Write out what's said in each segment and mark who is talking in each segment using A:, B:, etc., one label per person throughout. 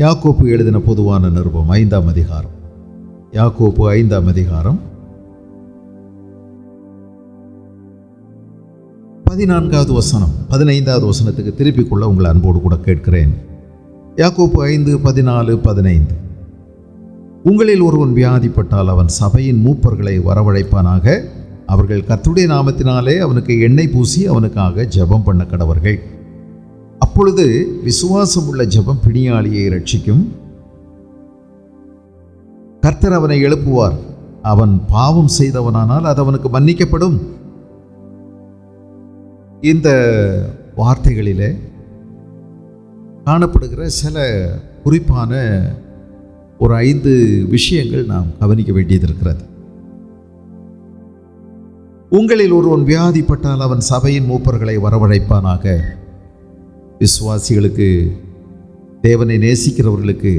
A: யாக்கோப்பு எழுதின பொதுவான நிருபம் 5ஆம் அதிகாரம். யாக்கோப்பு 5ஆம் அதிகாரம் 14வது வசனம் 15வது வசனத்துக்கு திருப்பிக் கொள்ள உங்கள் அன்போடு கூட கேட்கிறேன். யாக்கோப்பு 5:14-15. உங்களில் ஒருவன் வியாதிப்பட்டால் அவன் சபையின் மூப்பர்களை வரவழைப்பானாக. அவர்கள் கர்த்தருடைய நாமத்தினாலே அவனுக்கு எண்ணெய் பூசி அவனுக்காக ஜெபம் பண்ண கடவர்கள். அப்பொழுது விசுவாசம் உள்ள ஜெபம் பிணியாளியை ரட்சிக்கும். கர்த்தர் அவனை எழுப்புவார். அவன் பாவம் செய்தவனானால் அது அவனுக்கு மன்னிக்கப்படும். இந்த வார்த்தைகளிலே காணப்படுகிற சில குறிப்பான ஒரு 5 விஷயங்கள் நாம் கவனிக்க வேண்டியது இருக்கிறது. உங்களில் ஒருவன் வியாதிப்பட்டால் அவன் சபையின் மூப்பர்களை வரவழைப்பானாக. விசுவாசிகளுக்கு, தேவனை நேசிக்கிறவர்களுக்கு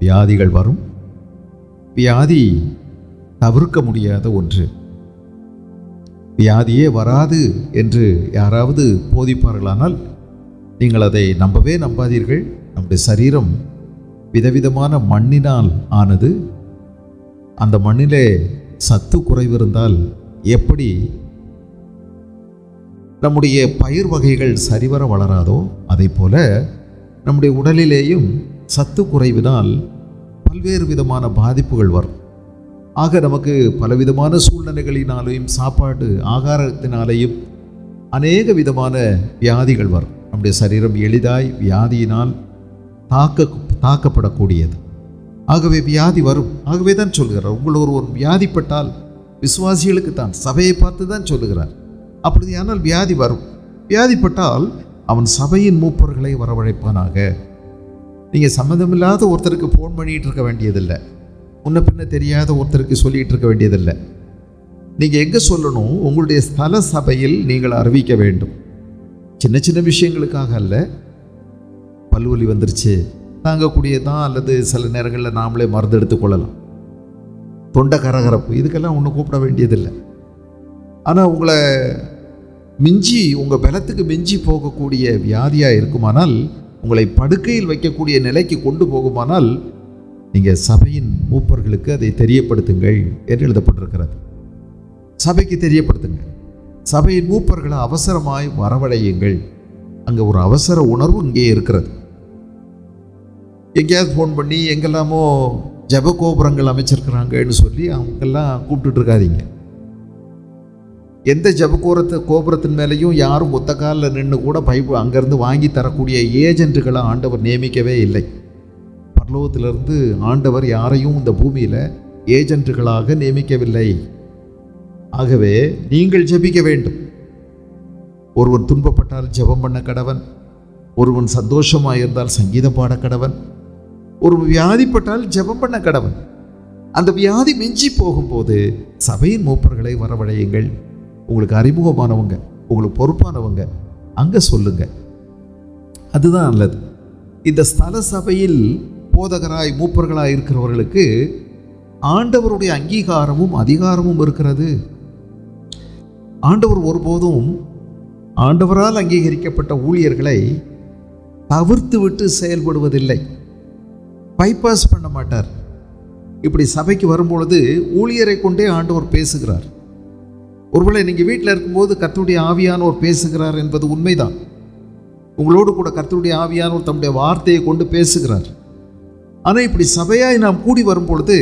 A: வியாதிகள் வரும். வியாதி தவிர்க்க முடியாத ஒன்று. வியாதியே வராது என்று யாராவது போதிப்பார்களானால் நீங்கள் அதை நம்பவே நம்பாதீர்கள். நம்முடைய சரீரம் விதவிதமான மண்ணினால் ஆனது. அந்த மண்ணிலே சத்து குறைவு இருந்தால் எப்படி நம்முடைய பயிர் வகைகள் சரிவர வளராதோ அதை போல நம்முடைய உடலிலேயும் சத்து குறைவினால் பல்வேறு விதமான பாதிப்புகள் வரும். ஆக நமக்கு பலவிதமான சூழ்நிலைகளினாலேயும் சாப்பாடு ஆகாரத்தினாலேயும் அநேக விதமான வியாதிகள் வரும். நம்முடைய சரீரம் எளிதாய் வியாதியினால் தாக்கப்படக்கூடியது. ஆகவே வியாதி வரும். ஆகவே தான் சொல்கிறார், உங்கள் ஒருவன் வியாதிப்பட்டால், விசுவாசிகளுக்கு தான், சபையை பார்த்து தான் சொல்லுகிறார். அப்படியானால் வியாதி வரும். வியாதிப்பட்டால் அவன் சபையின் மூப்பர்களை வரவழைப்பானாக. நீங்கள் சம்மந்தமில்லாத ஒருத்தருக்கு ஃபோன் பண்ணிகிட்டு இருக்க வேண்டியதில்லை. முன்ன பின்ன தெரியாத ஒருத்தருக்கு சொல்லிகிட்டு இருக்க வேண்டியதில்லை. நீங்கள் எங்கே சொல்லணும்? உங்களுடைய ஸ்தல சபையில் நீங்கள் அறிவிக்க வேண்டும். சின்ன சின்ன விஷயங்களுக்காக அல்ல. பல்வலி வந்துருச்சு, தாங்கக்கூடியதான், அல்லது சில நேரங்களில் நாமளே மருந்து எடுத்துக்கொள்ளலாம். தொண்டை கரகரப்பு, இதுக்கெல்லாம் ஒன்றும் கூப்பிட வேண்டியதில்லை. ஆனால் உங்களை மிஞ்சி, உங்கள் பலத்துக்கு மிஞ்சி போகக்கூடிய வியாதியாக இருக்குமானால், உங்களை படுக்கையில் வைக்கக்கூடிய நிலைக்கு கொண்டு போகுமானால், நீங்கள் சபையின் மூப்பர்களுக்கு அதை தெரியப்படுத்துங்கள் என்று எழுதப்பட்டிருக்கிறது. சபைக்கு தெரியப்படுத்துங்க. சபையின் மூப்பர்களை அவசரமாய் வரவழையுங்கள். அங்கே ஒரு அவசர உணர்வு இங்கே இருக்கிறது. எங்கேயாவது ஃபோன் பண்ணி எங்கெல்லாமோ ஜப கோபுரங்கள் அமைச்சிருக்கிறாங்கன்னு சொல்லி அவங்கெல்லாம் கூப்பிட்டுட்டு இருக்காதீங்க. எந்த கோபுரத்தின் மேலேயும் யாரும் ஒத்த காலில் நின்று கூட பைபிள் அங்கேருந்து வாங்கி தரக்கூடிய ஏஜென்ட்டுகளை ஆண்டவர் நியமிக்கவே இல்லை. பரலோகத்திலிருந்து ஆண்டவர் யாரையும் இந்த பூமியில் ஏஜென்ட்டுகளாக நியமிக்கவில்லை. ஆகவே நீங்கள் ஜெபிக்க வேண்டும். ஒருவன் துன்பப்பட்டால் ஜெபம் பண்ண கடவன். ஒருவன் சந்தோஷமாக இருந்தால் சங்கீதம் பாட கடவன். ஒரு வியாதிப்பட்டால் ஜெபம் பண்ண கடவன். அந்த வியாதி மிஞ்சி போகும்போது சபையின் மூப்பர்களை வரவழையுங்கள். உங்களுக்கு அறிமுகமானவங்க, உங்களுக்கு பொறுப்பானவங்க அங்கே சொல்லுங்க. அதுதான் நல்லது. இந்த ஸ்தல சபையில் போதகராய் மூப்பர்களாய் இருக்கிறவர்களுக்கு ஆண்டவருடைய அங்கீகாரமும் அதிகாரமும் இருக்கிறது. ஆண்டவர் ஒருபோதும் ஆண்டவரால் அங்கீகரிக்கப்பட்ட ஊழியர்களை தவிர்த்து விட்டு செயல்படுவதில்லை. பைபாஸ் பண்ண மாட்டார். இப்படி சபைக்கு வரும்பொழுது ஊழியரை கொண்டே ஆண்டவர் பேசுகிறார். ஒருவேளை நீங்கள் வீட்டில் இருக்கும்போது கர்த்தருடைய ஆவியானவர் பேசுகிறார் என்பது உண்மைதான். உங்களோடு கூட கர்த்தருடைய ஆவியானவர் தம்முடைய வார்த்தையை கொண்டு பேசுகிறார். ஆனால் இப்படி சபையாய் நாம் கூடி வரும்பொழுது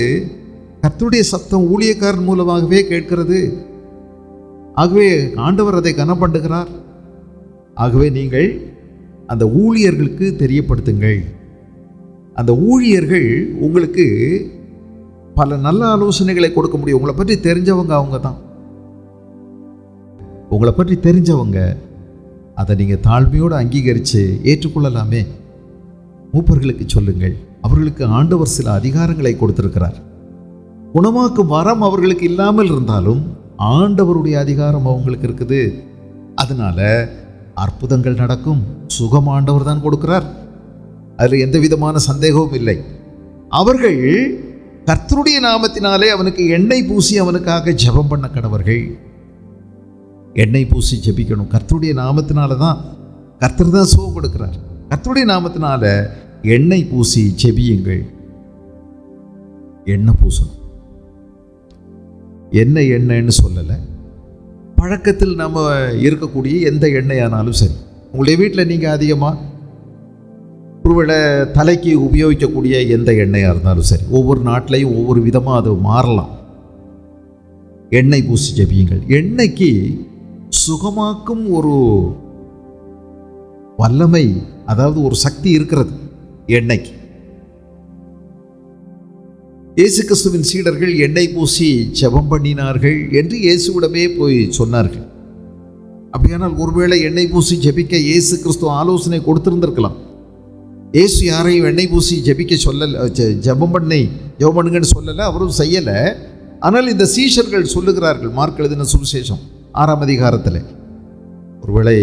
A: கர்த்தருடைய சத்தம் ஊழியக்காரன் மூலமாகவே கேட்கிறது. ஆகவே ஆண்டவர் அதை கனப்படுகிறார். ஆகவே நீங்கள் அந்த ஊழியர்களுக்கு தெரியப்படுத்துங்கள். அந்த ஊழியர்கள் உங்களுக்கு பல நல்ல ஆலோசனைகளை கொடுக்க முடியும். உங்களை பற்றி தெரிஞ்சவங்க அவங்க தான். உங்களை பற்றி தெரிஞ்சவங்க அதை நீங்கள் தாழ்மையோடு அங்கீகரித்து ஏற்றுக்கொள்ளலாமே. மூப்பர்களுக்கு சொல்லுங்கள். அவர்களுக்கு ஆண்டவர் சில அதிகாரங்களை கொடுத்திருக்கிறார். குணமாக்கும் வரம் அவர்களுக்கு இல்லாமல் இருந்தாலும் ஆண்டவருடைய அதிகாரம் அவங்களுக்கு இருக்குது. அதனால அற்புதங்கள் நடக்கும். சுகம் ஆண்டவர் தான் கொடுக்கிறார். அதில் எந்த விதமான சந்தேகமும் இல்லை. அவர்கள் கர்த்தருடைய நாமத்தினாலே அவனுக்கு எண்ணெய் பூசி அவனுக்காக ஜெபம் பண்ண கடவர்கள். எண்ணெய் பூசி ஜெபிக்கணும். கர்த்தருடைய நாமத்தினால தான். கர்த்தர் தான் சுகம் கொடுக்கிறார். கர்த்தருடைய நாமத்தினால எண்ணெய் பூசி செபியுங்கள். எண்ணெய் பூசணும். எண்ணெய்ன்னு சொல்லலை, பழக்கத்தில் நம்ம இருக்கக்கூடிய எந்த எண்ணெயானாலும் சரி. உங்களுடைய வீட்டில் நீங்கள் அதிகமாக ஒருவேளை தலைக்கு உபயோகிக்கக்கூடிய எந்த எண்ணெயாக இருந்தாலும் சரி, ஒவ்வொரு நாட்டிலையும் ஒவ்வொரு விதமாக அது மாறலாம். எண்ணெய் பூசி ஜெபியுங்கள். எண்ணெய்க்கு சுகமாக்கும் ஒரு வல்லமை, அதாவது ஒரு சக்தி இருக்கிறது எண்ணெய்க்கு. இயேசு கிறிஸ்துவின் சீடர்கள் எண்ணெய் பூசி ஜெபம் பண்ணினார்கள் என்று இயேசுவிடமே போய் சொன்னார்கள். அப்படியானால் ஒருவேளை எண்ணெய் பூசி ஜெபிக்க இயேசு கிறிஸ்து ஆலோசனை கொடுத்திருந்திருக்கலாம். இயேசு யாரையும் எண்ணெய் பூசி ஜெபிக்க சொல்லலை, ஜெபம் பண்ணுங்கன்னு சொல்லலை, அவரும் செய்யலை. ஆனால் இந்த சீஷர்கள் சொல்லுகிறார்கள். மார்க் எழுதின சுவிசேஷம் 6ஆம் அதிகாரத்தில் ஒருவேளை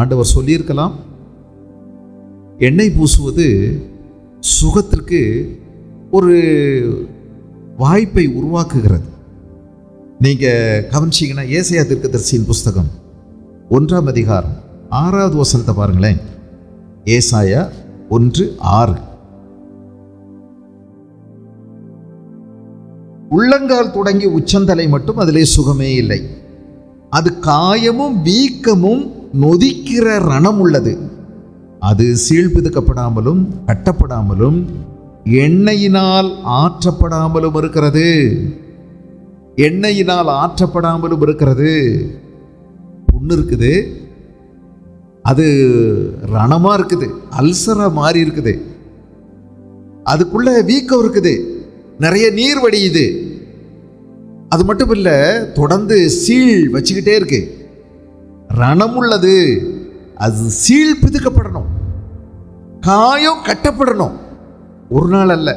A: ஆண்டவர் சொல்லியிருக்கலாம், எண்ணெய் பூசுவது சுகத்திற்கு ஒரு வாய்ப்பை உருவாக்குகிறது. நீங்கள் கவனிச்சிங்கன்னா ஏசாயா தீர்க்கதரிசியின் புஸ்தகம் 1ஆம் அதிகாரம் 6வது வசனத்தை பாருங்களேன். ஏசாயா 1:6. உள்ளங்கால் தொடங்கி உச்சந்தலை மட்டும் அதிலே சுகமே இல்லை. அது காயமும் வீக்கமும் நொதிக்கிற ரணம் உள்ளது. அது சீழ்பிதுக்கப்படாமலும் கட்டப்படாமலும் எண்ணெயினால் ஆற்றப்படாமலும் இருக்கிறது. எண்ணெயினால் ஆற்றப்படாமலும் இருக்கிறது. புண்ணு இருக்குது, அது ரணமா இருக்குது, அல்சரா மாறி இருக்குது, அதுக்குள்ள வீக்கம் இருக்குது, நிறைய நீர் வடியுது. அது மட்டும் இல்லை, தொடர்ந்து சீழ் வச்சுக்கிட்டே இருக்கு, ரணம் உள்ளது. அது சீழ் பிதுக்கப்படணும், காயம் கட்டப்படணும். ஒரு நாள் அல்ல,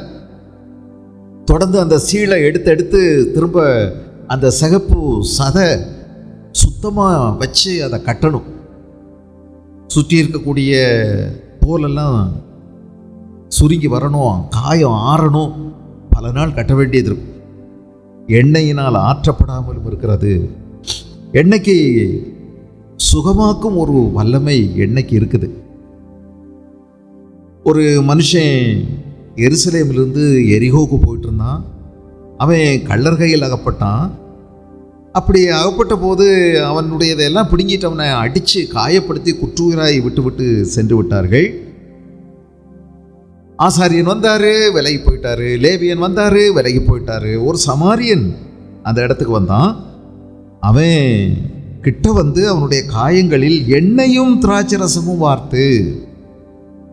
A: தொடர்ந்து அந்த சீழை எடுத்து திரும்ப அந்த சிகப்பு சதை சுத்தமாக வச்சு அதை கட்டணும். சுற்றி இருக்கக்கூடிய தோலெல்லாம் சுருங்கி வரணும், காயம் ஆறணும், பல நாள் கட்ட வேண்டியது இருக்கும். எண்ணெயினால் ஆற்றப்படாமலும் இருக்கிறது. எண்ணெய்க்கு சுகமாக்கும் ஒரு வல்லமை எண்ணெய்க்கு இருக்குது. ஒரு மனுஷன் எருசலேமிலிருந்து எரிகோவுக்கு போயிட்டு இருந்தான். அவன் கள்ளர் கையில் அகப்பட்டான். அப்படி அகப்பட்ட போது அவனுடையதெல்லாம் பிடுங்கிட்டு அவனை அடித்து காயப்படுத்தி குற்றுயிராய் விட்டு சென்று விட்டார்கள். ஆசாரியன் வந்தார், விலகி போயிட்டாரு. லேவியன் வந்தார், விலகி போயிட்டாரு. ஒரு சமாரியன் அந்த இடத்துக்கு வந்தான். அவன் கிட்ட வந்து அவனுடைய காயங்களில் எண்ணெயும் திராட்சை ரசமும் வார்த்து,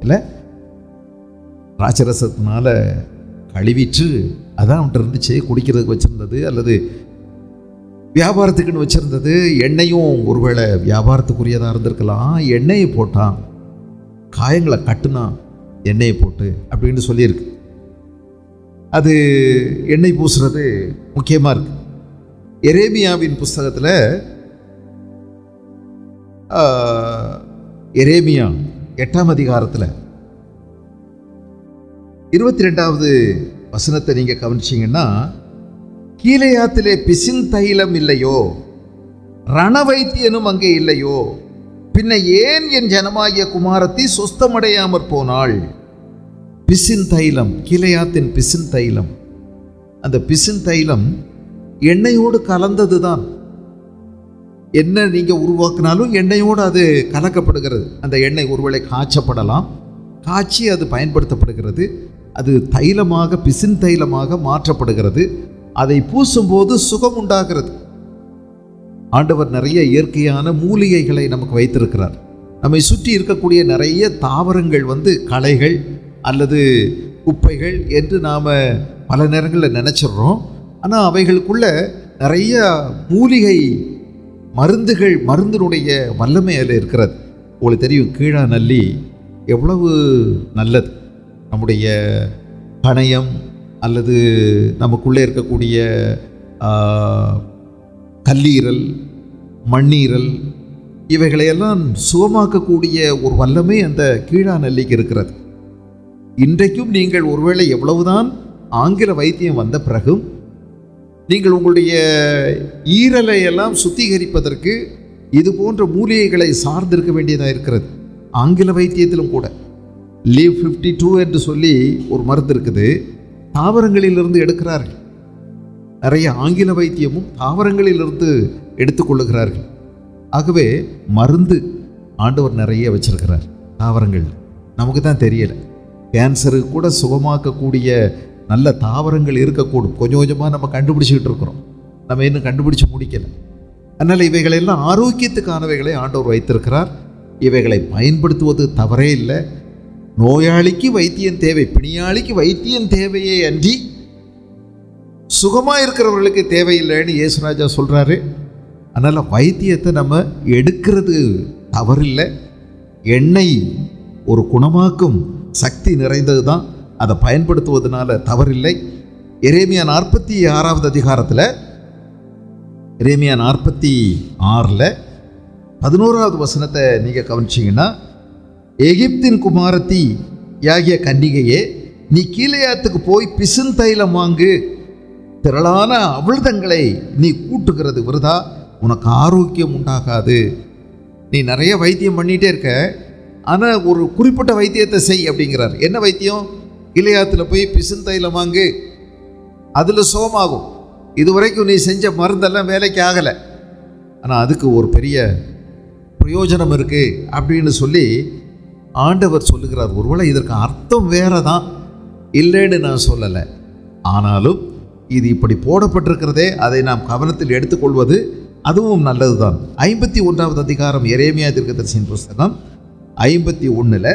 A: இல்லை திராட்சை ரசத்தினால கழுவிட்டு அதான் அவன்கிட்ட இருந்துச்சு, குடிக்கிறதுக்கு வச்சுருந்தது அல்லது வியாபாரத்துக்குன்னு வச்சுருந்தது. எண்ணெயும் ஒருவேளை வியாபாரத்துக்குரியதாக இருந்திருக்கலாம். எண்ணெயை போட்டான், காயங்களை கட்டுனான் எண்ணெயை போட்டு அப்படின்னு சொல்லியிருக்கு. அது எண்ணெய் பூசுறது முக்கியமாக இருக்கு. எரேமியாவின் புஸ்தகத்தில் எரேமியா 8ஆம் அதிகாரத்தில் 22வது வசனத்தை நீங்கள் கவனிச்சிங்கன்னா, கீலேயாத்திலே பிசின் தைலம் இல்லையோ, ரண வைத்தியனும் அங்கே இல்லையோ, பின்ன ஏன் என் ஜனமாகிய குமாரத்தி சொஸ்தமடையாமற் போனாள்? பிசின் தைலம், கீலேயாத்தின் பிசின் தைலம். அந்த பிசின் தைலம் எண்ணெயோடு கலந்தது தான். என்ன நீங்கள் உருவாக்கினாலும் எண்ணெயோடு அது கலக்கப்படுகிறது. அந்த எண்ணெய் ஒருவேளை காய்ச்சப்படலாம், காய்ச்சி அது பயன்படுத்தப்படுகிறது. அது தைலமாக, பிசின் தைலமாக மாற்றப்படுகிறது. அதை பூசும்போது சுகம் உண்டாகிறது. ஆண்டவர் நிறைய இயற்கையான மூலிகைகளை நமக்கு வைத்திருக்கிறார். நம்மை சுற்றி இருக்கக்கூடிய நிறைய தாவரங்கள் களைகள் அல்லது குப்பைகள் என்று நாம் பல நேரங்களில் நினச்சிட்றோம். ஆனால் அவைகளுக்குள்ள நிறைய மூலிகை மருந்துகள், மருந்தினுடைய வல்லமை அதில் இருக்கிறது. உங்களுக்கு தெரியும், கீழா நல்லி எவ்வளவு நல்லது. நம்முடைய கணையம் அல்லது நமக்குள்ளே இருக்கக்கூடிய கல்லீரல், மண்ணீரல், இவைகளையெல்லாம் சுகமாக்கக்கூடிய ஒரு வல்லமை அந்த கீழா நல்லிக்கு இருக்கிறது. இன்றைக்கும் நீங்கள் ஒருவேளை எவ்வளவுதான் ஆங்கில வைத்தியம் வந்த பிறகும் நீங்கள் உங்களுடைய ஈரலை எல்லாம் சுத்திகரிப்பதற்கு இது போன்ற மூலிகைகளை சார்ந்திருக்க வேண்டியதாக இருக்கிறது. ஆங்கில வைத்தியத்திலும் கூட லீவ் 52 என்று சொல்லி ஒரு மருந்து இருக்குது, தாவரங்களிலிருந்து எடுக்கிறார்கள். நிறைய ஆங்கில வைத்தியமும் தாவரங்களிலிருந்து எடுத்துக்கொள்ளுகிறார்கள். ஆகவே மருந்து ஆண்டவர் நிறைய வச்சிருக்கிறார் தாவரங்கள். நமக்கு தான் தெரியலை. கேன்சருக்கு கூட சுகமாக்கக்கூடிய நல்ல தாவரங்கள் இருக்கக்கூடும். கொஞ்சம் கொஞ்சமாக நம்ம கண்டுபிடிச்சிக்கிட்டு இருக்கிறோம், நம்ம இன்னும் கண்டுபிடிச்சு முடிக்கலை. அதனால் இவைகளெல்லாம் ஆரோக்கியத்துக்கானவைகளை ஆண்டவர் வைத்திருக்கிறார். இவைகளை பயன்படுத்துவது தவறே இல்லை. நோயாளிக்கு வைத்தியம் தேவை, பிணியாளிக்கு வைத்தியம் தேவையே அன்றி சுகமாக இருக்கிறவர்களுக்கு தேவையில்லைன்னு இயேசுராஜா சொல்கிறாரு. அதனால் வைத்தியத்தை நம்ம எடுக்கிறது தவறில்லை. எண்ணெய் ஒரு குணமாக்கும் சக்தி நிறைந்தது தான், அதை பயன்படுத்துவதனால தவறில்லை. எரேமியா 46வது அதிகாரத்தில், எரேமியா 46 11வது வசனத்தை நீங்கள் கவனிச்சிங்கன்னா, எகிப்தின் குமாரத்தி யாகிய கன்னிகையே, நீ கீலேயாத்துக்கு போய் பிசுந்தைலம் வாங்கு, திரளான அவிழ்தங்களை நீ கூட்டுகிறது விருதா, உனக்கு ஆரோக்கியம் உண்டாகாது. நீ நிறைய வைத்தியம் பண்ணிகிட்டே இருக்க, ஆனால் ஒரு குறிப்பிட்ட வைத்தியத்தை செய் அப்படிங்கிறார். என்ன வைத்தியம்? கீலேயாத்தில் போய் பிசுந்தைலம் வாங்கு, அதில் சுகமாகும். இதுவரைக்கும் நீ செஞ்ச மருந்தெல்லாம் வேலைக்கு ஆகலை, ஆனால் அதுக்கு ஒரு பெரிய பிரயோஜனம் இருக்குது அப்படின்னு சொல்லி ஆண்டவர் சொல்லுகிறார். ஒருவேளை இதற்கு அர்த்தம் வேற தான், இல்லைன்னு நான் சொல்லலை. ஆனாலும் இது இப்படி போடப்பட்டிருக்கிறதே, அதை நாம் கவனத்தில் எடுத்துக்கொள்வது அதுவும் நல்லது தான். 51வது அதிகாரம் எரேமியா தீர்க்கதரிசியின் புஸ்தகம் 51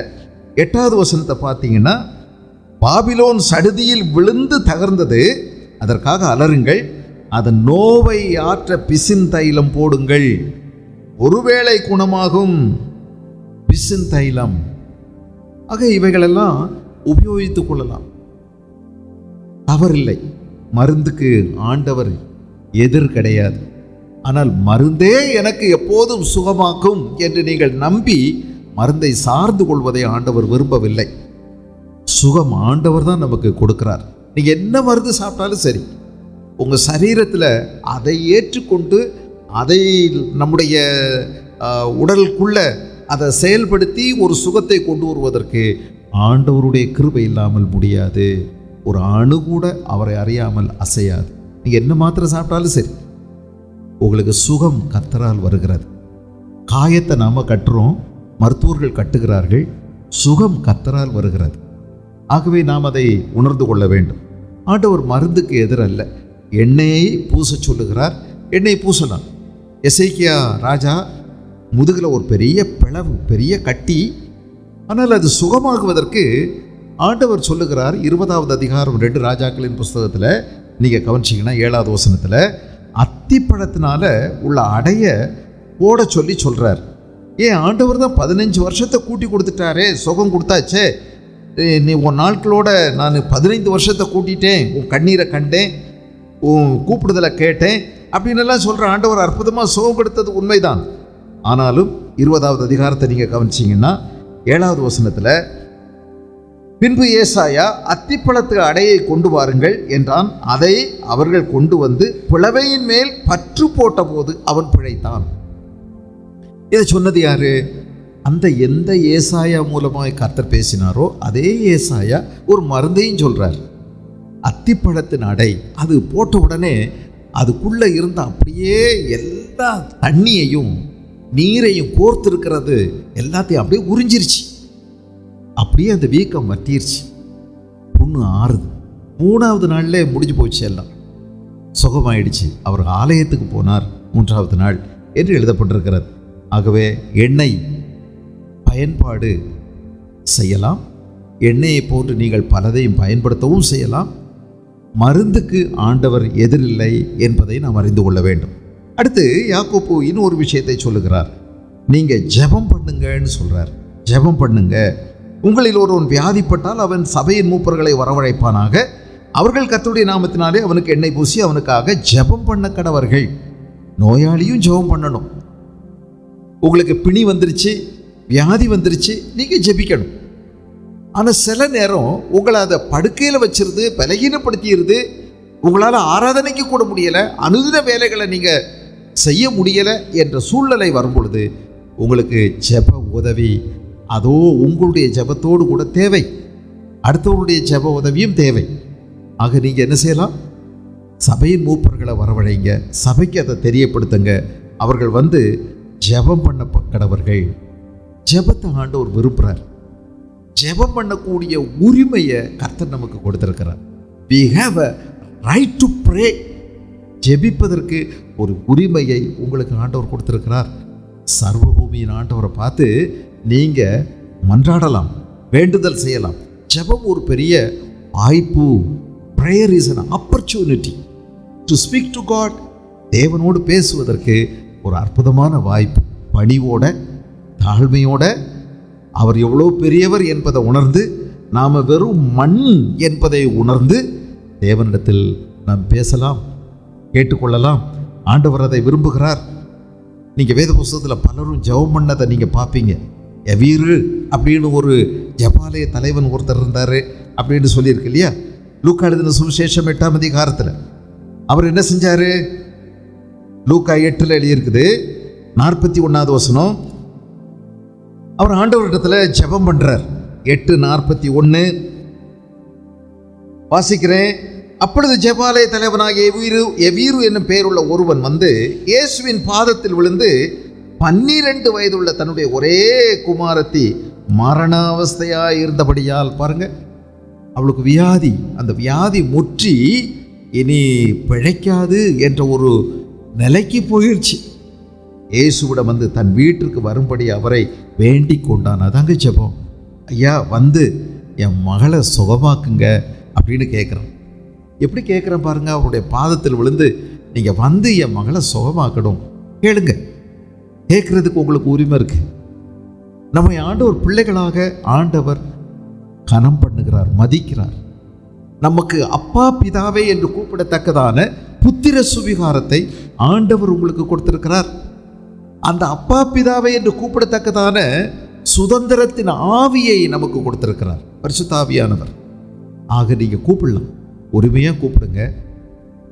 A: 8வது வசனத்தை பார்த்தீங்கன்னா, பாபிலோன் சடுதியில் விழுந்து தகர்ந்தது, அதற்காக அலறுங்கள், அதன் நோவை ஆற்ற பிசின் தைலம் போடுங்கள், ஒருவேளை குணமாகும். பிசின் தைலம். ஆக இவைகளெல்லாம் உபயோகித்துக் கொள்ளலாம், தவறில்லை. மருந்துக்கு ஆண்டவர் எதிர் கிடையாது. ஆனால் மருந்தே எனக்கு எப்போதும் சுகமாக்கும் என்று நீங்கள் நம்பி மருந்தை சார்ந்து கொள்வதை ஆண்டவர் விரும்பவில்லை. சுகம் ஆண்டவர் தான் நமக்கு கொடுக்கிறார். நீங்கள் என்ன மருந்து சாப்பிட்டாலும் சரி, உங்கள் சரீரத்தில் அதை ஏற்றுக்கொண்டு அதை நம்முடைய உடலுக்குள்ள அதை செயல்படுத்தி ஒரு சுகத்தை கொண்டு வருவதற்கு ஆண்டவருடைய கிருபை இல்லாமல் முடியாது. ஒரு அணு கூட அவரை அறியாமல் அசையாது. நீங்கள் என்ன மாத்திரை சாப்பிட்டாலும் சரி, உங்களுக்கு சுகம் கர்த்தரால் வருகிறது. காயத்தை நாம் கட்டுறோம், மருத்துவர்கள் கட்டுகிறார்கள், சுகம் கர்த்தரால் வருகிறது. ஆகவே நாம் அதை உணர்ந்து கொள்ள வேண்டும். ஆண்டவர் மருந்துக்கு எதிரல்ல. எண்ணெயை பூச சொல்லுகிறார், எண்ணெய் பூசலாம். எசேக்கியா ராஜா முதுகில் ஒரு பெரிய பிளவு, பெரிய கட்டி, ஆனால் அது சுகமாகுவதற்கு ஆண்டவர் சொல்லுகிறார். 20வது அதிகாரம் 2 ராஜாக்களின் புஸ்தகத்தில் நீங்கள் கவனிச்சிங்கன்னா 7வது வசனத்தில், அத்திப்பழத்தினால உள்ள அடைய போட சொல்லி சொல்கிறார். ஏன் ஆண்டவர் தான் 15 வருஷத்தை கூட்டி கொடுத்துட்டாரே, சுகம் கொடுத்தாச்சே, நீ உன் நாட்களோட நான் 15 வருஷத்தை கூட்டிட்டேன், உன் கண்ணீரை கண்டேன், உன் கூப்பிடுதலை கேட்டேன் அப்படின்னு எல்லாம் சொல்கிற ஆண்டவர் அற்புதமாக சுகம் கொடுத்தது உண்மைதான். ஆனாலும் 20வது அதிகாரத்தை நீங்கள் கவனிச்சிங்கன்னா 7வது வசனத்தில், பின்பு ஏசாயா அத்திப்பழத்து அடையை கொண்டு வாருங்கள் என்றான். அதை அவர்கள் கொண்டு வந்து பிளவையின் மேல் பற்று போட்ட போது அவன் பிழைத்தான். இதை சொன்னது யாரு? அந்த எந்த ஏசாயா மூலமாக கர்த்தர் பேசினாரோ அதே ஏசாயா ஒரு மருந்தையும் சொல்றார். அத்திப்பழத்தின் அடை அது போட்ட உடனே அதுக்குள்ள இருந்த அப்படியே எல்லா தண்ணியையும் நீரையும் கோர்த்திருக்கிறது எல்லாத்தையும் அப்படியே உறிஞ்சிருச்சு. அப்படியே அந்த வீக்கம் வற்றிருச்சு, புண்ணு ஆறுது. 3வது நாள்ல முடிஞ்சு போச்சு, எல்லாம் சுகமாயிடுச்சு. அவர் ஆலயத்துக்கு போனார் 3வது நாள் என்று எழுதப்பட்டிருக்கிறது. ஆகவே எண்ணெய் பயன்பாடு செய்யலாம். எண்ணெயை போன்று நீங்கள் பலதையும் பயன்படுத்தவும் செய்யலாம். மருந்துக்கு ஆண்டவர் எதிரில்லை என்பதை நாம் அறிந்து கொள்ள வேண்டும். அடுத்து யாக்கோப்பு இன்னொரு விஷயத்தை சொல்லுகிறார். நீங்கள் ஜெபம் பண்ணுங்கன்னு சொல்கிறார். ஜெபம் பண்ணுங்க. உங்களில் ஒருவன் வியாதிப்பட்டால் அவன் சபையின் மூப்பர்களை வரவழைப்பானாக, அவர்கள் கர்த்தருடைய நாமத்தினாலே அவனுக்கு எண்ணெய் பூசி அவனுக்காக ஜெபம் பண்ண கடவர்கள். நோயாளியும் ஜெபம் பண்ணணும். உங்களுக்கு பிணி வந்துருச்சு, வியாதி வந்துருச்சு, நீங்கள் ஜெபிக்கணும். ஆனால் சில நேரம் உங்களை அதை படுக்கையில் வச்சிருது, பலகீனப்படுத்திடுது. உங்களால் ஆராதனைக்கு கூட முடியலை, அனுதின வேலைகளை நீங்கள் செய்ய முடியலை என்ற சூழ்நிலை வரும் பொழுது உங்களுக்கு ஜெப உதவி அதோ உங்களுடைய ஜெபத்தோடு கூட தேவை, அடுத்தவருடைய ஜெப உதவியும் தேவை. ஆக நீங்கள் என்ன செய்யலாம்? சபையின் மூப்பர்களை வரவழைங்க, சபைக்கு அதை தெரியப்படுத்துங்க. அவர்கள் வந்து ஜெபம் பண்ண கடவர்கள். ஜெபத்தை ஆண்டவர் விரும்புகிறார். ஜெபம் பண்ணக்கூடிய உரிமையை கர்த்தர் நமக்கு கொடுத்திருக்கிறார். we have a right to pray. ஜெபிப்பதற்கு ஒரு உரிமையை உங்களுக்கு ஆண்டவர் கொடுத்திருக்கிறார். சர்வபூமியின் ஆண்டவரை பார்த்து நீங்க மன்றாடலாம், வேண்டுதல் செய்யலாம். ஜெபம் ஒரு பெரிய வாய்ப்பு. prayer is an opportunity to speak to God. தேவனோடு பேசுவதற்கு ஒரு அற்புதமான வாய்ப்பு. பணிவோட, தாழ்மையோட, அவர் எவ்வளோ பெரியவர் என்பதை உணர்ந்து, நாம் வெறும் மண் என்பதை உணர்ந்து தேவனிடத்தில் நாம் பேசலாம், கேட்டுக்கொள்ளலாம். ஆண்டவர் அதை விரும்புகிறார். நீங்கள் வேத புஸ்தகத்தில் பலரும் ஜெபம் பண்ணதை நீங்கள் பார்ப்பீங்க. எவீரு அப்படின்னு ஒரு ஜெபாலய தலைவன் ஒருத்தர் இருந்தார் அப்படின்னு சொல்லியிருக்கு இல்லையா? லூக்கா எழுதின சுவிசேஷம் 8ஆம் அதிகாரத்தில் அவர் என்ன செஞ்சார்? லூக்கா 8 எழுதியிருக்குது, 41வது வசனம். அவர் ஆண்டவரிடத்தில் ஜெபம் பண்றார். 8:41 வாசிக்கிறேன். அப்பொழுது ஜெபாலய தலைவனாகிய எவீரு என்னும் பெயருள்ள ஒருவன் வந்து இயேசுவின் பாதத்தில் விழுந்து 12 வயதுள்ள தன்னுடைய ஒரே குமாரத்தி மரணாவஸ்தையாக இருந்தபடியால், பாருங்க, அவளுக்கு வியாதி, அந்த வியாதி முற்றி இனி பிழைக்காது என்ற ஒரு நிலைக்கு போயிடுச்சு. இயேசுவிடம் வந்து தன் வீட்டிற்கு வரும்படி அவரை வேண்டிக் கொண்டான். அதாங்க ஜெபம். ஐயா, வந்து என் மகளை சுகமாக்குங்க அப்படின்னு கேட்குறான். எப்படி கேட்குறேன் பாருங்க. அவருடைய பாதத்தில் விழுந்து நீங்கள் வந்து என் மகளை சுகமாக்கணும் கேளுங்க. கேட்குறதுக்கு உங்களுக்கு உரிமை இருக்கு. நம்மை ஆண்டவர் பிள்ளைகளாக ஆண்டவர் கனம் பண்ணுகிறார், மதிக்கிறார். நமக்கு அப்பா பிதாவே என்று கூப்பிடத்தக்கதான புத்திர சுவிகாரத்தை ஆண்டவர் உங்களுக்கு கொடுத்திருக்கிறார். அந்த அப்பா பிதாவை என்று கூப்பிடத்தக்கதான சுதந்திரத்தின் ஆவியை நமக்கு கொடுத்திருக்கிறார், பரிசுத்த ஆவியானவர். ஆக நீங்கள் கூப்பிடலாம், உரிமையாக கூப்பிடுங்க,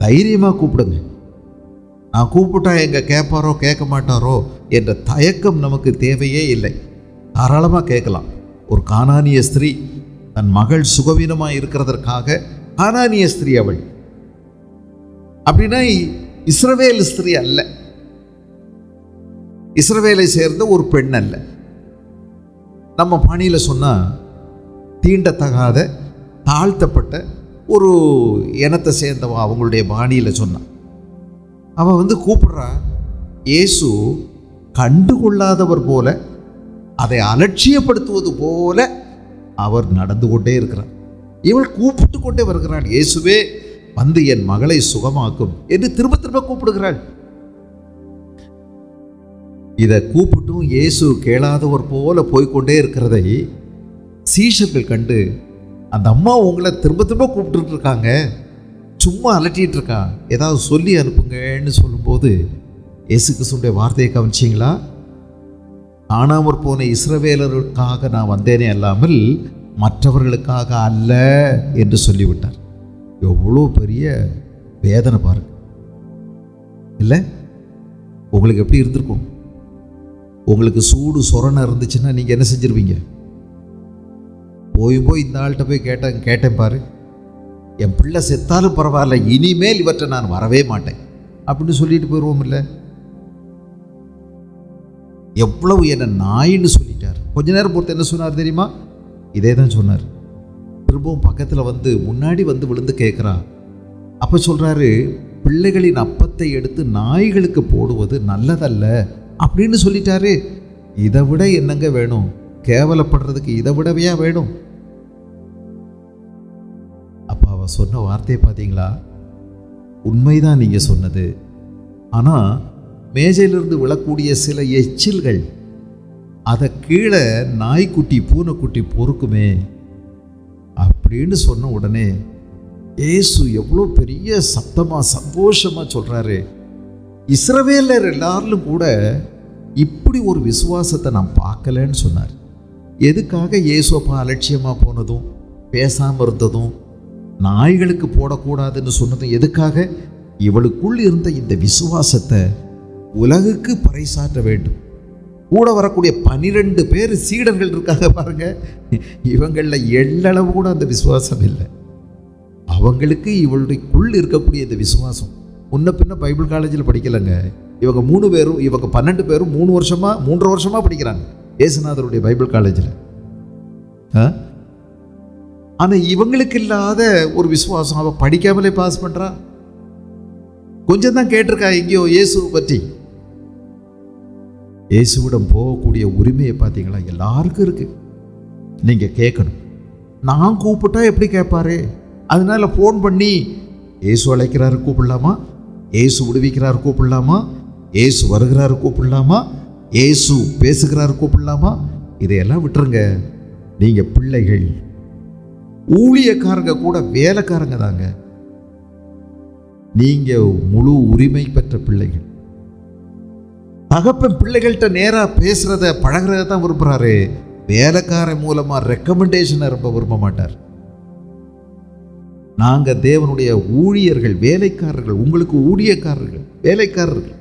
A: தைரியமாக கூப்பிடுங்க. நான் கூப்பிட்டா எங்கே கேட்பாரோ கேட்க மாட்டாரோ என்ற தயக்கம் நமக்கு தேவையே இல்லை. தாராளமாக கேட்கலாம். ஒரு கானானிய ஸ்திரீ தன் மகள் சுகவீனமாக இருக்கிறதற்காக, கானானிய ஸ்திரீ அவள், அப்படின்னா இஸ்ரவேல் ஸ்திரீ அல்ல, இஸ்ரவேலை சேர்ந்த ஒரு பெண் அல்ல. நம்ம பாணியில் சொன்னால் தீண்டத்தகாத, தாழ்த்தப்பட்ட ஒரு இனத்தை சேர்ந்தவ. அவங்களுடைய பாணியில் சொன்னான். அவன் வந்து கூப்பிடுறா. இயேசு கண்டுகொள்ளாதவர் போல, அதை அலட்சியப்படுத்துவது போல அவர் நடந்து கொண்டே இருக்கிறார். இவள் கூப்பிட்டு கொண்டே வருகிறாள். இயேசுவே வந்து என் மகளை சுகமாக்கும் என்று திரும்ப திரும்ப கூப்பிடுகிறாள். இதை கூப்பிட்டும் இயேசு கேளாதவர் போல போய்கொண்டே இருக்கிறதை சீஷர்கள் கண்டு, அந்த அம்மா உங்களை திரும்ப திரும்ப கூப்பிட்டு இருக்காங்க, சும்மா அலட்டிட்டு இருக்கா, ஏதாவது சொல்லி அனுப்புங்கன்னு சொல்லும்போது இயேசு கிறிஸ்துவுடைய வார்த்தையை கவனிச்சிங்களா? காணாமற் போன இஸ்ரவேலருக்காக நான் வந்தேனே அல்லாமல் மற்றவர்களுக்காக அல்ல என்று சொல்லிவிட்டார். எவ்வளோ பெரிய வேதனை பாருங்க. இல்லை, உங்களுக்கு எப்படி இருந்திருக்கும்? உங்களுக்கு சூடு சொரணை இருந்துச்சுன்னா நீங்கள் என்ன செஞ்சிருவீங்க? போய் இந்த ஆள்கிட்ட போய் கேட்டேன் பாரு, என் பிள்ளை செத்தாலும் பரவாயில்ல, இனிமேல் இவற்றை நான் வரவே மாட்டேன் அப்படின்னு சொல்லிட்டு போயிடுவோம். இல்லை, எவ்வளவு என்ன நாயின்னு சொல்லிட்டார். கொஞ்ச நேரம் பொறுத்து என்ன சொன்னார் தெரியுமா? இதே தான் சொன்னார். திரும்பவும் பக்கத்தில் வந்து முன்னாடி வந்து விழுந்து கேட்குறா. அப்போ சொல்கிறாரு, பிள்ளைகளின் அப்பத்தை எடுத்து நாய்களுக்கு போடுவது நல்லதல்ல அப்படின்னு சொல்லிட்டாரு. இதை விட என்னங்க வேணும்? கேவலப்படுறதுக்கு இதை விடவையா வேணும்? அப்போ அவ சொன்ன வார்த்தையை பார்த்தீங்களா? உண்மைதான் நீங்கள் சொன்னது. ஆனால் மேஜையிலிருந்து விழக்கூடிய சில எச்சில்கள், அதை கீழே நாய்க்குட்டி பூனைக்குட்டி பொறுக்குமே அப்படின்னு சொன்ன உடனே இயேசு எவ்வளோ பெரிய சத்தமாக சந்தோஷமாக சொல்கிறாரு. இஸ்ரவேலர் எல்லாரிலும் கூட இப்படி ஒரு விசுவாசத்தை நான் பார்க்கலன்னு சொன்னார். எதுக்காக இயேசுப்பா அலட்சியமாக போனதும், பேசாமல் இருந்ததும், நாய்களுக்கு போடக்கூடாதுன்னு சொன்னதும் எதுக்காக? இவளுக்குள் இருந்த இந்த விசுவாசத்தை உலகுக்கு பறைசாற்ற வேண்டும். கூட வரக்கூடிய 12 பேர் சீடர்கள் இருக்காங்க பாருங்க. இவங்களில் எள்ளளவு கூட அந்த விசுவாசம் இல்லை. அவங்களுக்கு இவளுக்குள் இருக்கக்கூடிய இந்த விசுவாசம். முன்ன பின்ன பைபிள் காலேஜில் படிக்கலைங்க. இவங்க 3 பேரும், இவங்க 12 பேரும் 3.5 வருஷமாக படிக்கிறாங்க இயேசுநாதருடைய பைபிள் காலேஜில். ஆனால் இவங்களுக்கு இல்லாத ஒரு விசுவாசம். அவள் படிக்காமலே பாஸ் பண்ணுறா. கொஞ்சம் தான் கேட்டிருக்கா எங்கேயோ இயேசுவை பற்றி. இயேசுவிடம் போகக்கூடிய உரிமையை பார்த்தீங்களா? எல்லாருக்கும் இருக்கு. நீங்கள் கேட்கணும். நான் கூப்பிட்டா எப்படி கேட்பாரு? அதனால ஃபோன் பண்ணி இயேசு அழைக்கிறாரு கூப்பிடலாமா, இயேசு விடுவிக்கிறாரு கூப்பிடலாமா, இயேசு வருகிறாரு கூப்பிடலாமா, இயேசு பேசுகிறாரு கூப்பிடலாமா? இதையெல்லாம் விட்டுருங்க. நீங்கள் பிள்ளைகள். ஊழியக்காரங்க கூட வேலைக்காரங்க தாங்க. நீங்க முழு உரிமை பெற்ற பிள்ளைகள். தகப்பன் பிள்ளைகள்கிட்ட நேரா பேசுறத பழகிறத தான் விரும்புறாரு. வேலைக்காரன் மூலமா ரெக்கமெண்டேஷனை ரொம்ப விரும்ப மாட்டார். நாங்க தேவனுடைய ஊழியர்கள், வேலைக்காரர்கள். உங்களுக்கு ஊழியக்காரர்கள், வேலைக்காரர்கள்.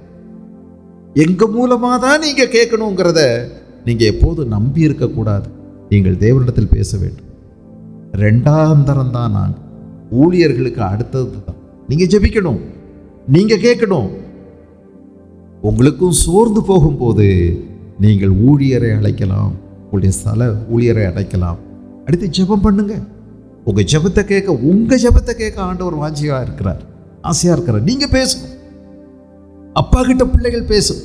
A: எங்க மூலமா தான் நீங்க கேட்கணுங்கிறத நீங்க எப்போதும் நம்பி இருக்கக்கூடாது. நீங்கள் தேவனிடத்தில் பேச வேண்டும். 2ஆம் தரம் தான். நாங்கள் ஊழியர்களுக்கு அடுத்தது தான். நீங்க ஜெபிக்கணும், நீங்க கேட்கணும். உங்களுக்கும் சோர்ந்து போகும்போது நீங்கள் ஊழியரை அழைக்கலாம், உங்களுடைய ஸ்தல ஊழியரை அழைக்கலாம். அடுத்து ஜெபம் பண்ணுங்க. உங்க ஜெபத்தை கேட்க ஆண்டவர் வாஞ்சியா இருக்கிறார், ஆசையா இருக்கிறார். நீங்க பேசணும். அப்பா கிட்ட பிள்ளைகள் பேசும்.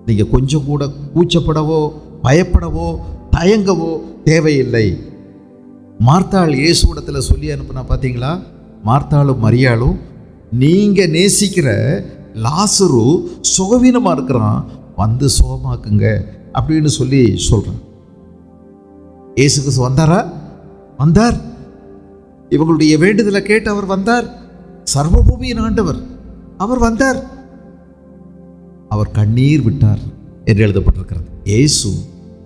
A: நீங்க கொஞ்சம் கூட கூச்சப்படவோ பயப்படவோ தயங்கவோ தேவையில்லை. மார்த்தாள் இயேசுவிடத்தில் சொல்லி அனுப்புனா பார்த்தீங்களா? மார்த்தாளும் மரியாளும், நீங்க நேசிக்கிற லாசரு சுகவீனமா இருக்கிறான், வந்து சுகமாக்குங்க அப்படின்னு சொல்றான். இயேசு கிறிஸ்து வந்தாரா? வந்தார். இவங்களுடைய வேண்டுதலை கேட்டு அவர் வந்தார். சர்வபூமியின் ஆண்டவர் அவர் வந்தார். அவர் கண்ணீர் விட்டார் என்று எழுதப்பட்டிருக்கிறது. இயேசு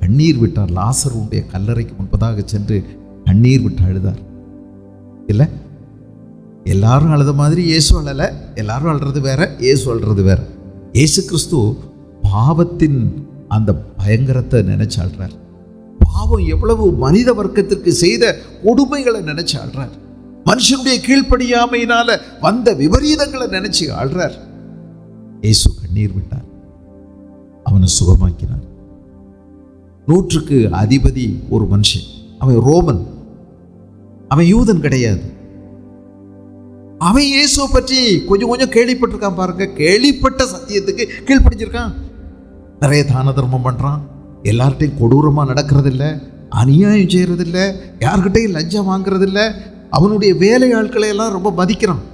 A: கண்ணீர் விட்டார். லாசருடைய கல்லறைக்கு முன்பதாக சென்று கண்ணீர் விட்டு அழுதார். இல்லை, எல்லாரும் அழுத மாதிரி இயேசு அழலை. எல்லாரும் அழுறது வேற, இயேசு அழுறது வேற. இயேசு கிறிஸ்து பாவத்தின் அந்த பயங்கரத்தை நினைச்சு அழுறார். பாவம் எவ்வளவு மனித வர்க்கத்திற்கு செய்த கொடுமைகளை நினைச்சு அழுறார். மனுஷனுடைய கீழ்ப்படியாமையினால வந்த விபரீதங்களை நினைச்சு அழுறார். இயேசு கண்ணீர் விட்டார். அவனை சுகமாக்கினார். 100க்கு அதிபதி ஒரு மனுஷன். அவன் ரோமன், அவன் யூதன் கிடையாது. அவன் இயேசுவை பற்றி கொஞ்சம் கேள்விப்பட்டிருக்கான் பாருங்க. கேள்விப்பட்ட சத்தியத்துக்கு கீழ்ப்படிஞ்சிருக்கான். நிறைய தான தர்மம் பண்றான். எல்லார்ட்டையும் கொடூரமா நடக்கிறதில்ல, அநியாயம் செய்யறதில்ல, யார்கிட்டையும் லஞ்சம் வாங்குறதில்ல. அவனுடைய வேலை ஆட்களை எல்லாம் ரொம்ப மதிக்கிறான்.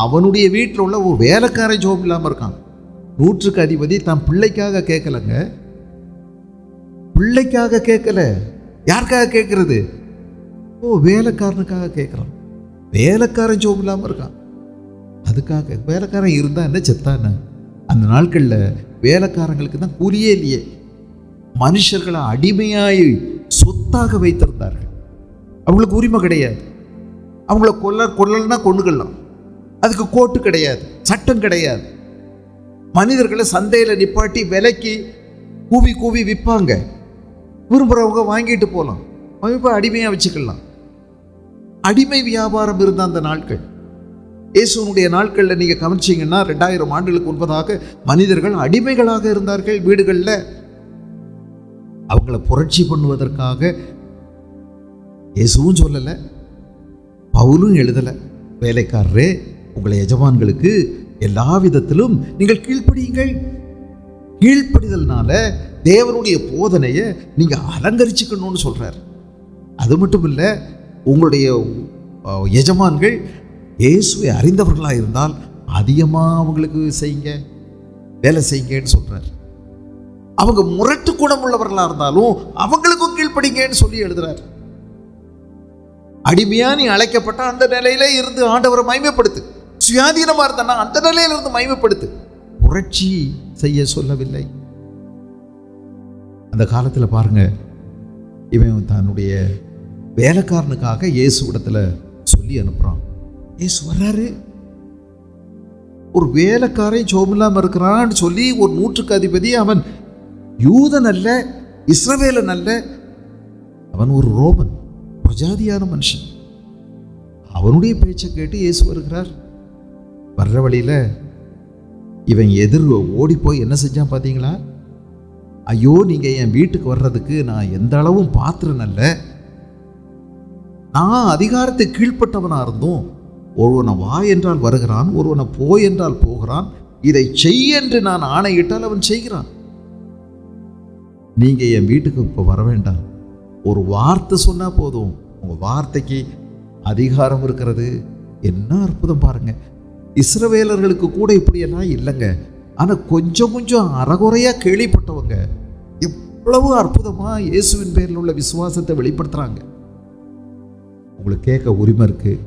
A: அவனுடைய வீட்டில் உள்ள ஒரு வேலைக்காரன் ஜோம் இல்லாமல் இருக்கான். 100க்கு அதிபதி தன் பிள்ளைக்காக கேட்கலங்க. பிள்ளைக்காக கேட்கல. யாருக்காக கேட்கறது? வேலைக்காரனுக்காக கேட்கிறான். வேலைக்காரன் ஜோம் இல்லாமல் இருக்கான். அதுக்காக வேலைக்காரன் இருந்தா என்ன, செத்தா என்ன? அந்த நாட்களில் வேலைக்காரங்களுக்கு தான் கூலியே இல்லையே. மனுஷர்களை அடிமையாய் சொத்தாக வைத்திருந்தார்கள். அவங்களுக்கு உரிமை கிடையாது. அவங்கள கொல்லனா கொண்டுக்கலாம். அதுக்கு கோர்ட்டு கிடையாது, சட்டம் கிடையாது. மனிதர்களை சந்தையில் நிப்பாட்டி விலைக்கு கூவி விற்பாங்க. விரும்புகிறவங்க வாங்கிட்டு போகலாம், அடிமையாக வச்சுக்கலாம். அடிமை வியாபாரம் இருந்த அந்த நாட்கள். இயேசுனுடைய நாட்களில் நீங்கள் கவனிச்சிங்கன்னா 2000 ஆண்டுகளுக்கு முன்பதாக மனிதர்கள் அடிமைகளாக இருந்தார்கள் வீடுகளில். அவங்கள புரட்சி பண்ணுவதற்காக இயேசுவும் சொல்லலை, பவுலும் எழுதலை. வேலைக்காரரே, உங்களை எஜமான்களுக்கு எல்லா விதத்திலும் நீங்கள் கீழ்ப்படியுங்கள். கீழ்ப்படிதல்னால தேவனுடைய போதனையை நீங்க அலங்கரிச்சுக்கணும்னு சொல்றார். அது மட்டும் இல்லை, உங்களுடைய எஜமான்கள் இயேசுவை அறிந்தவர்களாக இருந்தால் அதிகமாக அவங்களுக்கு செய்யுங்க, வேலை செய்யுங்கன்னு சொல்றார். அவங்க முரட்டு குணம் உள்ளவர்களாக இருந்தாலும் அவங்களுக்கும் கீழ்ப்படிங்கன்னு சொல்லி எழுதுறார். அடிமையா நீ அழைக்கப்பட்ட அந்த நிலையில இருந்து ஆண்டவரை மகிமைப்படுத்து. சுயாதீனமா இருந்தா அந்த நிலையில இருந்து மகிமைப்படுத்து. புரட்சி செய்ய சொல்லவில்லை. அந்த காலத்துல பாருங்க, இவன் தன்னுடைய வேலைக்காரனுக்காக இயேசுவிடத்துல சொல்லி அனுப்புறான். இயேசு வர்றாரு. ஒரு வேலைக்காரன் சோமில்லாம இருக்கிறான்னு சொல்லி ஒரு 100க்கு அதிபதி அவன் யூதன் அல்ல, இஸ்ரவேலன் அல்ல, அவன் ஒரு ரோமன், பிரஜாதியான மனுஷன். அவனுடைய பேச்சை கேட்டு இயேசு வருகிறார். வர்ற வழியில் இவன் எதிர் ஓடி போய் என்ன செஞ்சான் பார்த்தீங்களா? ஐயோ, நீங்கள் என் வீட்டுக்கு வர்றதுக்கு நான் எந்த அளவும் பாத்திரன் அல்ல, நான் அதிகாரத்தை கீழ்ப்பட்டவனாக இருந்தும் ஒருவனை வா என்றால் வருகிறான், ஒருவனை போய் என்றால் போகிறான், இதை செய் என்று நான் ஆணையிட்டால் அவன் செய்கிறான். நீங்கள் என் வீட்டுக்கு இப்போ வர வேண்டாம், ஒரு வார்த்தை சொன்னால் போதும், உங்கள் வார்த்தைக்கு அதிகாரம் இருக்கிறது. என்ன அற்புதம் பாருங்க! இஸ்ரவேலர்களுக்கு கூட இப்படியெல்லாம் இல்லைங்க. ஆனால் கொஞ்சம் கொஞ்சம் அறகுறையாக கேள்விப்பட்டவங்க எவ்வளவு அற்புதமாக இயேசுவின் பேரில் உள்ள விசுவாசத்தை வெளிப்படுத்துகிறாங்க. உங்களுக்கு கேட்க உரிமை இருக்குது.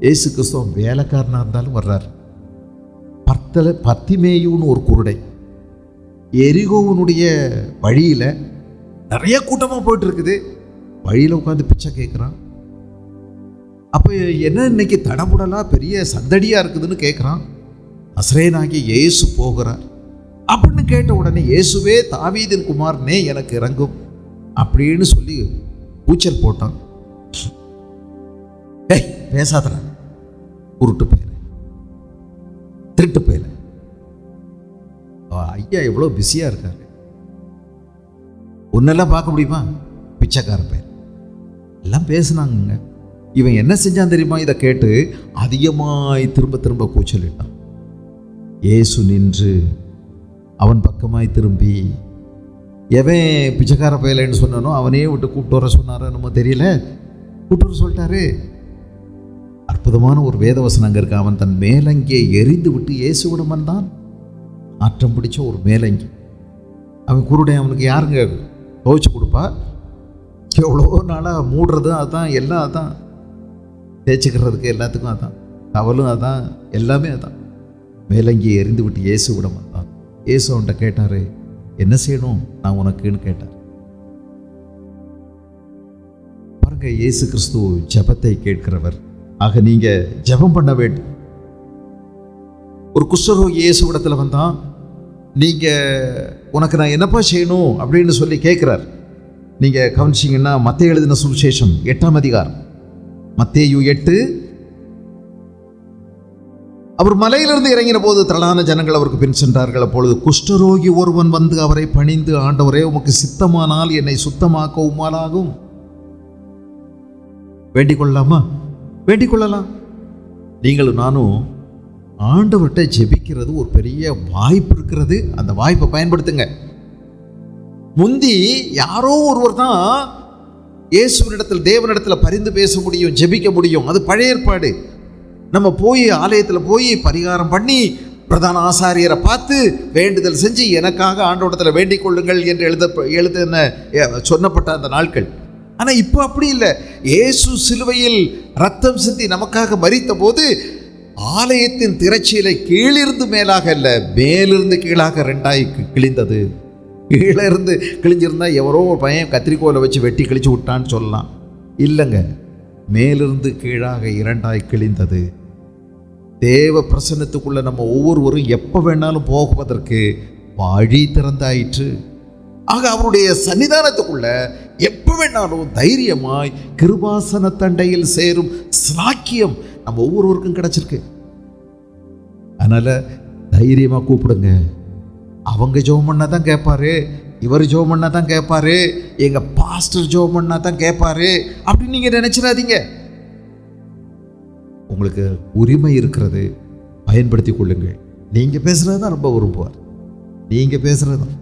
A: இயேசு கிறிஸ்துவ வேலைக்காரனாக இருந்தாலும் வர்றார். பர்த்திமேயுன்னு ஒரு குருடை எரிகோவனுடைய வழியில் நிறைய கூட்டமாக போயிட்டு இருக்குது. வழியில் உட்காந்து பிச்சை கேட்குறான். அப்போ என்ன இன்னைக்கு தடபுடலாக பெரிய சந்தடியாக இருக்குதுன்னு கேட்குறான். நசரேயனாகிய இயேசு போகிறார். அப்படின்னு கேட்ட உடனே, இயேசுவே தாவீதின் குமாரனே எனக்கு இறங்கும் அப்படின்னு சொல்லி கூச்சல் போட்டான். பேசாதடா, உருட்டு போயில, திருட்டு போயில. ஐயா எவ்வளோ பிஸியாக இருக்காரு, ஒன்னெல்லாம் பார்க்க முடியுமா? பிச்சைக்கார பேர் எல்லாம் பேசுனாங்க. இவன் என்ன செஞ்சான் தெரியுமா? இதை கேட்டு அதிகமாய் திரும்ப திரும்ப கூச்சலிட்டான். இயேசு நின்று அவன் பக்கமாய் திரும்பி, எவன் பிச்சைக்கார பயலைன்னு சொன்னானோ அவனே விட்டு கூப்பிட்டு வர சொன்னாரோ நம்ம தெரியல, கூப்பிட்டு வர சொல்லிட்டாரு. அற்புதமான ஒரு வேதவசனம் அங்கே இருக்கு. அவன் தன் மேலங்கியை எரிந்து விட்டு இயேசுவிடம் வந்தான். ஆற்றம் பிடிச்ச ஒரு மேலங்கி. அவன் குருடை, அவனுக்கு யாருங்க துவைச்சு கொடுப்பா? எவ்வளோ நாளாக மூடுறது அதான், எல்லாம் அதான், தேய்ச்சிக்கிறதுக்கு எல்லாத்துக்கும் அதான், டவலும் அதான், எல்லாமே அதான். மேலங்கியை எரிந்து விட்டு இயேசுவிடம் வந்தான். இயேசு அவன்கிட்ட கேட்டார், என்ன செய்யணும் நான் உனக்குன்னு கேட்டார். பாருங்க, இயேசு கிறிஸ்து ஜெபத்தை கேட்கிறவர். ஆக நீங்க ஜெபம் பண்ண வேண்டும். ஒரு குஷ்டரோகி இயேசுவிடத்தில் வந்தான். நீங்க உனக்கு நான் என்னப்பா செய்யணும் அப்படின்னு சொல்லி கேட்கிறார். நீங்க கவனிச்சிங்கன்னா மத்தேயு எழுதின சுவிசேஷம் 8ஆம் அதிகாரம், மத்தேயு 8. அவர் மலையிலிருந்து இறங்கின போது திரளான ஜனங்கள் அவருக்கு பின் சென்றார்கள். அப்பொழுது குஷ்டரோகி ஒருவன் வந்து அவரை பணிந்து, ஆண்டவரே, உமக்கு சித்தமானால் என்னை சுத்தமாக்க உம்மாலாகும். வேண்டிக் கொள்ளலாமா? வேண்டிக் கொள்ளலாம். நீங்களும் நானும் ஆண்டவர்கிட்ட ஜெபிக்கிறது ஒரு பெரிய வாய்ப்பு இருக்கிறது. அந்த வாய்ப்பை பயன்படுத்துங்க. முந்தி யாரோ ஒருவர் தான் இயேசுவினிடத்தில், தேவனிடத்தில் பரிந்து பேச முடியும், ஜெபிக்க முடியும். அது பழைய ஏற்பாடு. நம்ம போய் ஆலயத்தில் போய் பரிகாரம் பண்ணி பிரதான ஆசாரியரை பார்த்து வேண்டுதல் செஞ்சு எனக்காக ஆண்டவரிடத்தில் வேண்டிக் கொள்ளுங்கள் என்று எழுதின சொன்னப்பட்ட அந்த நாட்கள். ஆனால் இப்போ அப்படி இல்லை. இயேசு சிலுவையில் ரத்தம் சிந்தி நமக்காக மரித்த போது ஆலயத்தின் திரைச்சீலை கீழிருந்து மேலாக அல்ல, மேலிருந்து கீழாக ரெண்டாய் கிழிந்தது. கீழே இருந்து கிழிஞ்சிருந்தா எவரோ ஒரு பையன் கத்திரிக்கோலை வச்சு வெட்டி கிழிச்சு விட்டான்னு சொல்லலாம். இல்லைங்க, மேலிருந்து கீழாக இரண்டாய் கிழிந்தது. தேவ பிரசன்னத்துக்குள்ள நம்ம ஒவ்வொருவரும் எப்போ வேணாலும் போகுவதற்கு வழி திறந்தாயிற்று. ஆக அவருடைய சன்னிதானத்துக்குள்ள எப்போ வேணாலும் தைரியமாய் கிருபாசன தண்டையில் சேரும் ஸ்லாக்கியம் நம்ம ஒவ்வொருவருக்கும் கிடைச்சிருக்கு. அதனால தைரியமா கூப்பிடுங்க. அவங்க ஜெபம் பண்ணா தான் கேட்பாரு, இவர் ஜெபம் பண்ணா தான் கேட்பாரு, எங்க பாஸ்டர் ஜெபம் பண்ணா தான் கேட்பாரு அப்படின்னு நீங்க நினைச்சிடாதீங்க. உங்களுக்கு உரிமை இருக்கிறது, பயன்படுத்தி கொள்ளுங்கள். நீங்க பேசுறது தான் ரொம்ப விரும்புவார். நீங்க பேசுறது தான்.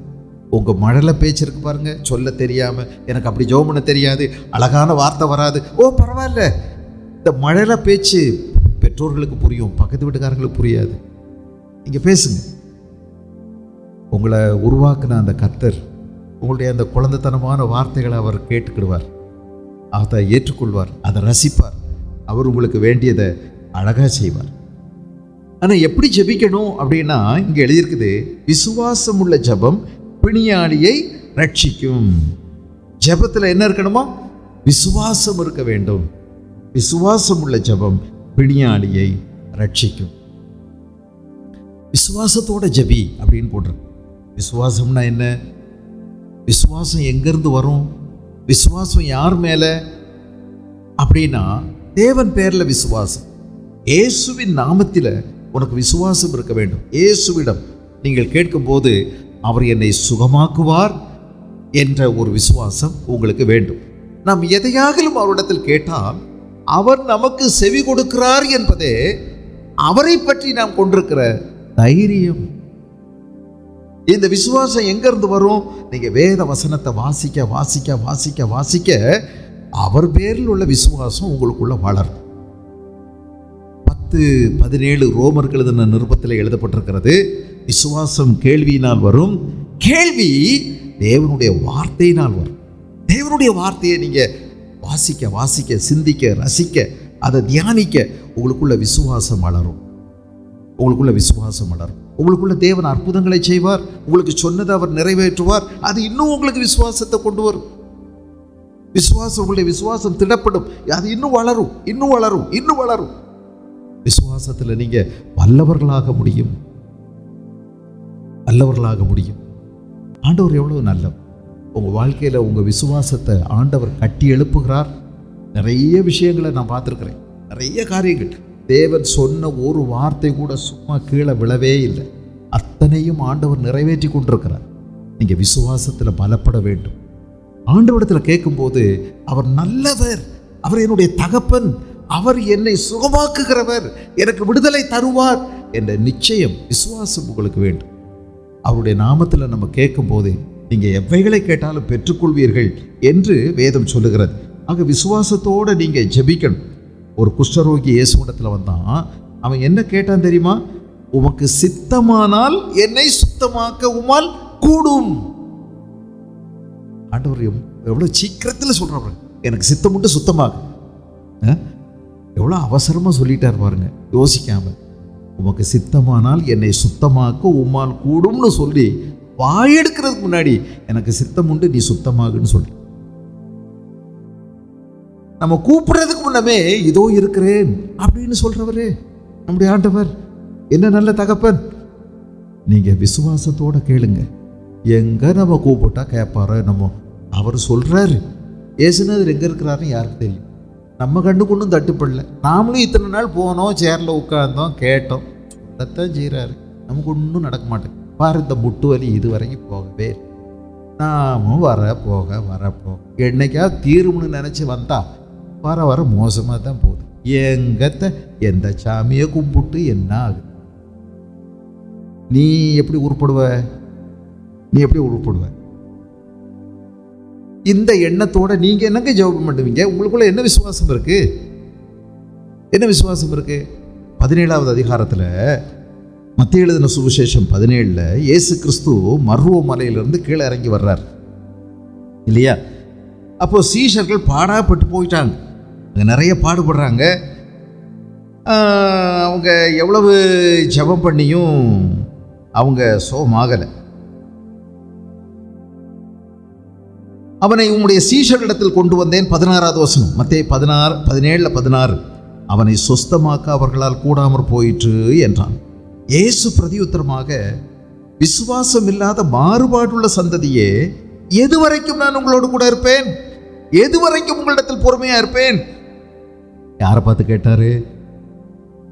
A: உங்க மழலை பேச்சு இருக்கு பாருங்க, சொல்ல தெரியாம, எனக்கு அப்படி ஜெபம் பண்ண தெரியாது, அழகான வார்த்தை வராது, ஓ பரவாயில்ல. இந்த மழலை பேச்சு பெற்றோர்களுக்கு புரியும், பக்கத்து வீட்டுக்காரங்களுக்கு புரியாது. நீங்க பேசுங்க. உங்களை உருவாக்குன அந்த கர்த்தர் உங்களுடைய அந்த குழந்தைத்தனமான வார்த்தைகளை அவர் கேட்டுக்கிடுவார், அதை ஏற்றுக்கொள்வார், அதை ரசிப்பார். அவர் உங்களுக்கு வேண்டியதை அழகாக செய்வார். ஆனால் எப்படி ஜெபிக்கணும் அப்படின்னா இங்கே எழுதியிருக்குது, விசுவாசம் உள்ள ஜெபம் பிணியாளியை ரட்சிக்கும். ஜெபத்தில் என்ன இருக்கணுமா? விசுவாசம் இருக்க வேண்டும். விசுவாசம் உள்ள ஜெபம் பிணியாளியை ரட்சிக்கும். விசுவாசத்தோட ஜெபி அப்படின்னு போட்டிருக்கு. விசுவாசம்னா என்ன? விசுவாசம் எங்கிருந்து வரும்? விசுவாசம் யார் மேல அப்படின்னா, தேவன் பேர்ல விசுவாசம். இயேசுவின் நாமத்தில் உனக்கு விசுவாசம் இருக்க வேண்டும். இயேசுவிடம் நீங்கள் கேட்கும்போது அவர் என்னை சுகமாக்குவார் என்ற ஒரு விசுவாசம் உங்களுக்கு வேண்டும். நாம் எதையாகிலும் அவரிடத்தில் கேட்டால் அவர் நமக்கு செவி கொடுக்கிறார் என்பதே அவரை பற்றி நாம் கொண்டிருக்கிற தைரியம். இந்த விசுவாசம் எங்கிருந்து வரும்? நீங்க வேத வசனத்தை வாசிக்க வாசிக்க வாசிக்க வாசிக்க அவர் பேரில் உள்ள விசுவாசம் உங்களுக்குள்ள வளரும். 10:17 ரோமர்கள் எழுதின நிருபத்தில் எழுதப்பட்டிருக்கிறது, விசுவாசம் கேள்வியினால் வரும், கேள்வி தேவனுடைய வார்த்தையினால் வரும். தேவனுடைய வார்த்தையை நீங்க வாசிக்க வாசிக்க சிந்திக்க ரசிக்க அதை தியானிக்க உங்களுக்குள்ள விசுவாசம் வளரும். உங்களுக்குள்ள விசுவாசம் வளரும். உங்களுக்குள்ள தேவன் அற்புதங்களை செய்வார். உங்களுக்கு சொன்னதை அவர் நிறைவேற்றுவார். அது இன்னும் உங்களுக்கு விசுவாசத்தை கொண்டு வரும். விசுவாசம், உங்களுடைய விசுவாசம் திடப்படும். அது இன்னும் வளரும், இன்னும் வளரும், இன்னும் வளரும். விசுவாசத்தில் நீங்க வல்லவர்களாக முடியும், நல்லவர்களாக முடியும். ஆண்டவர் எவ்வளவு நல்லவர். உங்க வாழ்க்கையில உங்க விசுவாசத்தை ஆண்டவர் கட்டி எழுப்புகிறார். நிறைய விஷயங்களை நான் பார்த்துருக்கிறேன், நிறைய காரியங்கள். தேவன் சொன்ன ஒரு வார்த்தை கூட சும்மா கீழே விழவே இல்லை. அத்தனையும் ஆண்டவர் நிறைவேற்றி கொண்டிருக்கிறார். நீங்க விசுவாசத்துல பலப்பட வேண்டும். ஆண்டவரிடத்தில் கேட்கும்போது அவர் நல்லவர், அவர் என்னுடைய தகப்பன், அவர் என்னை சுகமாக்குகிறவர், எனக்கு விடுதலை தருவார் என்ற நிச்சயம் விசுவாசம் உங்களுக்கு வேண்டும். அவருடைய நாமத்தில் நம்ம கேட்கும் போது நீங்க எவைகளை கேட்டாலும் பெற்றுக்கொள்வீர்கள் என்று வேதம் சொல்லுகிறது. ஆக விசுவாசத்தோடு நீங்க ஜெபிக்கணும். ஒரு குஷ்டரோகி இயேசுவிடத்தில் வந்தான். அவன் என்ன கேட்டான் தெரியுமா? உமக்கு சித்தமானால் என்னை சுத்தமாக்க உமால் கூடும். ஆண்டவர் எவ்வளவு சீக்கிரத்தில் சொல்றவர், எனக்கு சித்தம் உண்டு சுத்தமாக. எவ்வளவு அவசரமா சொல்லிட்டார் பாருங்க, யோசிக்காம. உமக்கு சித்தமானால் என்னை சுத்தமாக்க உம்மால் கூடும்னு சொல்லி வாயெடுக்கிறதுக்கு முன்னாடி எனக்கு சித்தம் உண்டு நீ சுத்தமாகுன்னு சொல்லி, நம்ம கூப்பிடுறதுக்கு முன்னமே இதோ இருக்கிறேன் அப்படின்னு சொல்றவரே நம்முடைய ஆண்டவர். என்ன நல்ல தகப்பன். நீங்க விசுவாசத்தோட கேளுங்க. எங்க நம்ம கூப்பிட்டா கேட்பாரோ நம்ம, அவர் சொல்றாரு. ஏசுநாதர் எங்க இருக்கிறாருன்னு யாருக்கு தெரியும்? நம்ம கண்டு கொண்டும் தட்டுப்படல. நாமளும் இத்தனை நாள் போனோம், சேர்ல உட்கார்ந்தோம், கேட்டோம், சொல்லத்தான் செய்யறாரு. நமக்கு ஒன்றும் நடக்க மாட்டேங்குது. பாரு, இந்த முட்டு வலி இது வரைக்கும் போகவே. நாமும் வர போக என்னைக்காவது தீரும்னு நினைச்சு வந்தா வர வர மோசமாக தான் போகுது. எந்த சாமியை கும்பிட்டு என்ன ஆகுது? நீ எப்படி உருப்படுவ? இந்த எண்ணத்தோட நீங்க என்னங்க ஜெபம் பண்ணுவீங்க? உங்களுக்குள்ள என்ன விசுவாசம் இருக்கு? 17வது அதிகாரத்தில் மத்தேயு எழுதின சுவிசேஷம் 17 இயேசு கிறிஸ்து மர்வ மலையிலிருந்து கீழே இறங்கி வர்றார் இல்லையா? அப்போ சீஷர்கள் பாடாப்பட்டு போயிட்டாங்க. நிறைய பாடுபடுறாங்க. அவங்க எவ்வளவு ஜெபம் பண்ணியும் அவங்க சோகமாகலை. அவனை உம்முடைய சீஷர்களிடத்தில் கொண்டு வந்தேன். 16வது வசனம், மத்தேயு 17:16. அவனை சொஸ்தமாக்க அவர்களால் கூடாமற் போயிற்று என்றான். இயேசு பிரதியுத்தரமாக, விசுவாசம் இல்லாத மாறுபாடுள்ள சந்ததியே, எதுவரைக்கும் நான் உங்களோடு கூட இருப்பேன்? எதுவரைக்கும் உங்களிடத்தில் பொறுமையா இருப்பேன்? யாரை பார்த்து கேட்டாரு?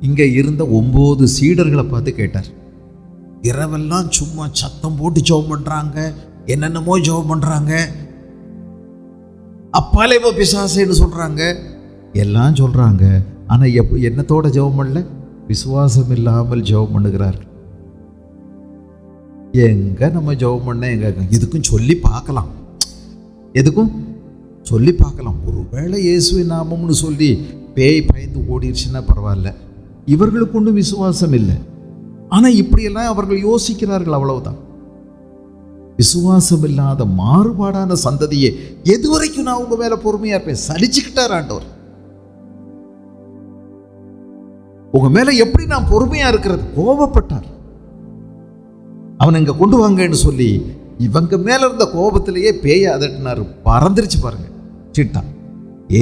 A: இங்க இருந்த 9 சீடர்களை பார்த்து கேட்டார். இரவெல்லாம் சும்மா சத்தம் போட்டு ஜெபம் பண்றாங்க, என்னென்னமோ ஜெபம் பண்றாங்க, அப்பாலேவோ பிசாசேன்னு சொல்றாங்க, எல்லாம் சொல்றாங்க. ஆனா என்னத்தோட ஜெபம் பண்ணல? விசுவாசம் இல்லாமல் ஜெபம் பண்ணுகிறார்கள். எங்க நம்ம ஜெபம் பண்ண இதுக்கும் சொல்லி பார்க்கலாம், எதுக்கும் சொல்லி பார்க்கலாம். ஒருவேளை இயேசுவின் நாமம்னு சொல்லி பேய் பயந்து ஓடிடுச்சுன்னா பரவாயில்ல. இவர்களுக்கு ஒன்றும் விசுவாசம் இல்லை. ஆனா இப்படியெல்லாம் அவர்கள் யோசிக்கிறார்கள், அவ்வளவுதான். விசுவாசம் இல்லாத மாறுபாடான சந்ததியே, எதுவரைக்கும் நான் உங்க மேல பொறுமையா இருப்பேன்? சலிச்சுக்கிட்டார் ஆண்டவர். உங்க மேல எப்படி நான் பொறுமையா இருக்கிறது? கோபப்பட்டார். அவன் இங்க கொண்டு வாங்கன்னு சொல்லி இவங்க மேல இருந்த கோபத்திலேயே பேய அதட்டினார். பறந்துருச்சு பாருங்க சிட்டா.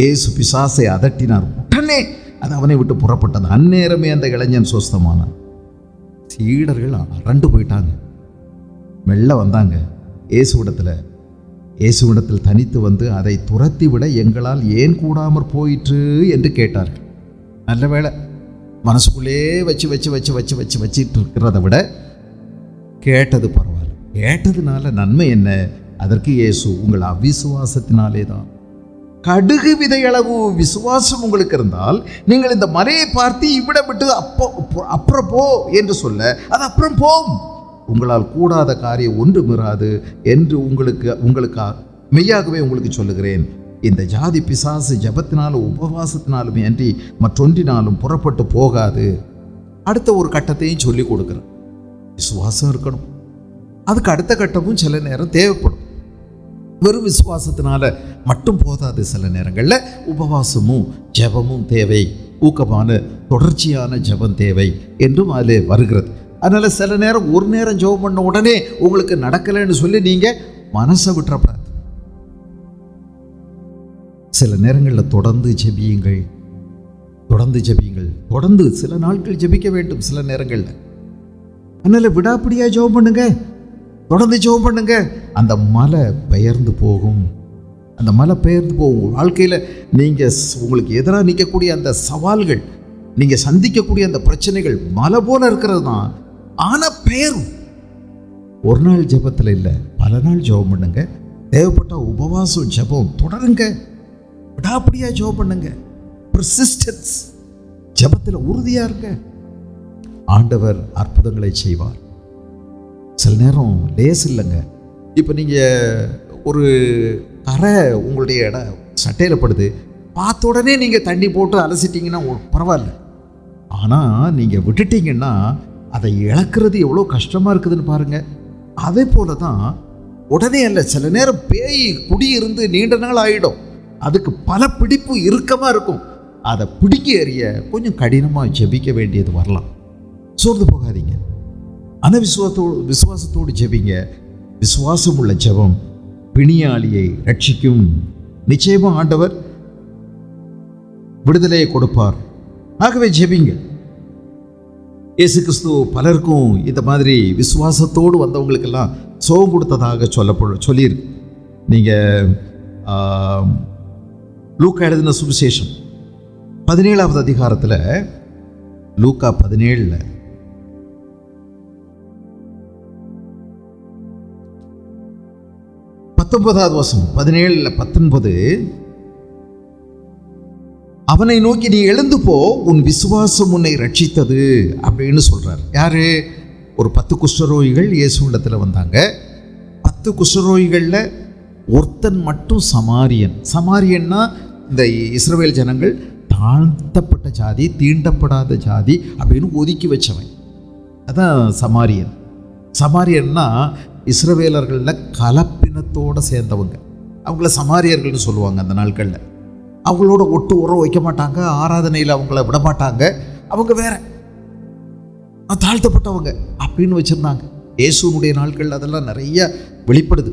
A: ஏசு பிசாசை அதட்டினார். உடனே அது அவனை விட்டு புறப்பட்டது. அந்நேரமே அந்த இளைஞன் சொஸ்தமானான். சீடர்கள் அரண்டு போயிட்டாங்க. மெல்ல வந்தாங்க இயேசுவிடத்துல. இயேசுவிடத்தில் தனித்து வந்து அதை துரத்திவிட எங்களால் ஏன் கூடாமற் போயிற்று என்று கேட்டார்கள். நல்ல வேளை, மனசுக்குள்ளே வச்சிட்டு இருக்கிறத விட கேட்டது பரவாயில்ல. கேட்டதுனால நன்மை என்ன? அதற்கு இயேசு, உங்கள் அவிசுவாசத்தினாலே தான். கடுகு விதையளவு விசுவாசம் உங்களுக்கு இருந்தால் நீங்கள் இந்த மலையை பார்த்து இவ்விடம் விட்டு அப்புறம் போ என்று சொல்ல அது அப்புறம் போம். உங்களால் கூடாத காரியம் ஒன்றும் இராது என்று உங்களுக்கு மெய்யாகவே உங்களுக்கு சொல்லுகிறேன். இந்த ஜாதி பிசாசு ஜபத்தினாலும் உபவாசத்தினாலுமே அன்றி மற்றொன்றினாலும் புறப்பட்டு போகாது. அடுத்த ஒரு கட்டத்தையும் சொல்லி கொடுக்குறேன். விசுவாசம் இருக்கணும். அதுக்கு அடுத்த கட்டமும் சில நேரம் தேவைப்படும். வெறும் விசுவாசத்தினால மட்டும் போதாது. சில நேரங்களில் உபவாசமும் ஜபமும் தேவை, ஊக்கமான தொடர்ச்சியான ஜபம் தேவை என்றும் அதில் வருகிறது. அதனால் சில நேரம் ஒரு நேரம் ஜெபம் பண்ண உடனே உங்களுக்கு நடக்கலைன்னு சொல்லி நீங்கள் மனசை விட்டுறப்படாது. சில நேரங்களில் தொடர்ந்து ஜெபியுங்கள், தொடர்ந்து சில நாட்கள் ஜெபிக்க வேண்டும். சில நேரங்களில் அதனால் விடாப்பிடியாக ஜெபம் பண்ணுங்க, தொடர்ந்து ஜெபம் பண்ணுங்க. அந்த மலை பெயர்ந்து போகும். வாழ்க்கையில் நீங்கள் உங்களுக்கு எதிராக நிற்கக்கூடிய அந்த சவால்கள், நீங்கள் சந்திக்கக்கூடிய அந்த பிரச்சனைகள் மலை போல இருக்கிறது தான். ஆனால் பெயரும் ஒரு நாள் ஜெபத்தில் இல்லை, பல நாள் ஜெபம் பண்ணுங்க. தேவைப்பட்ட உபவாசம் ஜெபம் தொடருங்க, விடாப்பிடியாக ஜெபம் பண்ணுங்க. பெர்சிஸ்டன்ஸ், ஜெபத்தில் உறுதியாக இருங்க. ஆண்டவர் அற்புதங்களை செய்வார். சில நேரம் லேஸ் இல்லைங்க. இப்போ நீங்கள் ஒரு கரை உங்களுடைய சட்டையில் படுது, பார்த்த உடனே நீங்கள் தண்ணி போட்டு அலசிட்டிங்கன்னா பரவாயில்ல. ஆனால் நீங்கள் விட்டுட்டீங்கன்னா அதை இழக்கிறது எவ்வளோ கஷ்டமாக இருக்குதுன்னு பாருங்கள். அதே போல தான் உடனே அல்ல, சில நேரம் பேய் குடியிருந்து நீண்ட நாள் ஆகிடும். அதுக்கு பல பிடிப்பு இறுக்கமாக இருக்கும். அதை பிடிக்க எறிய கொஞ்சம் கடினமாக ஜெபிக்க வேண்டியது வரலாம். சோர்ந்து போகாதீங்க. விசுவாசத்தோடு ஜெபிங்க. விசுவாசம் உள்ள ஜெபம் பிணியாளியை ரட்சிக்கும். நிச்சயமாக ஆண்டவர் விடுதலையை கொடுப்பார். ஆகவே ஜெபிங்க. இயேசு கிறிஸ்து பலருக்கும் இந்த மாதிரி விசுவாசத்தோடு வந்தவங்களுக்கெல்லாம் சோகம் கொடுத்ததாக சொல்லியிருக்கு. நீங்கள் லூக்கா எழுதின சுவிசேஷம் 17வது அதிகாரத்தில், லூக்கா 17 19வது வசனம், 17:19, அவனை நோக்கி நீ எழுந்து போ, உன் விசுவாசம் உன்னை ரட்சித்தது அப்படின்னு சொல்றார். யாரு? ஒரு 10 குஷ்டரோகிகள் இயேசுவிடத்தில் வந்தாங்க. 10 குஷ்டரோகிகளில் ஒருத்தன் மட்டும் சமாரியன். சமாரியன்னா இந்த இஸ்ரவேல் ஜனங்கள் தாழ்த்தப்பட்ட ஜாதி, தீண்டப்படாத ஜாதி அப்படின்னு ஒதுக்கி வச்சவன். அதான் சமாரியன். சமாரியன்னா இஸ்ரவேலர்களில் கலப்பினத்தோடு சேர்ந்தவங்க. அவங்கள சமாரியர்கள்னு சொல்லுவாங்க. அந்த நாட்களில் அவங்களோட ஒட்டு உறவு வைக்க மாட்டாங்க, ஆராதனையில் அவங்கள விட மாட்டாங்க. அவங்க வேற தாழ்த்தப்பட்டவங்க அப்படின்னு வச்சுருந்தாங்க. இயேசுனுடைய நாட்களில் அதெல்லாம் நிறைய வெளிப்படுது.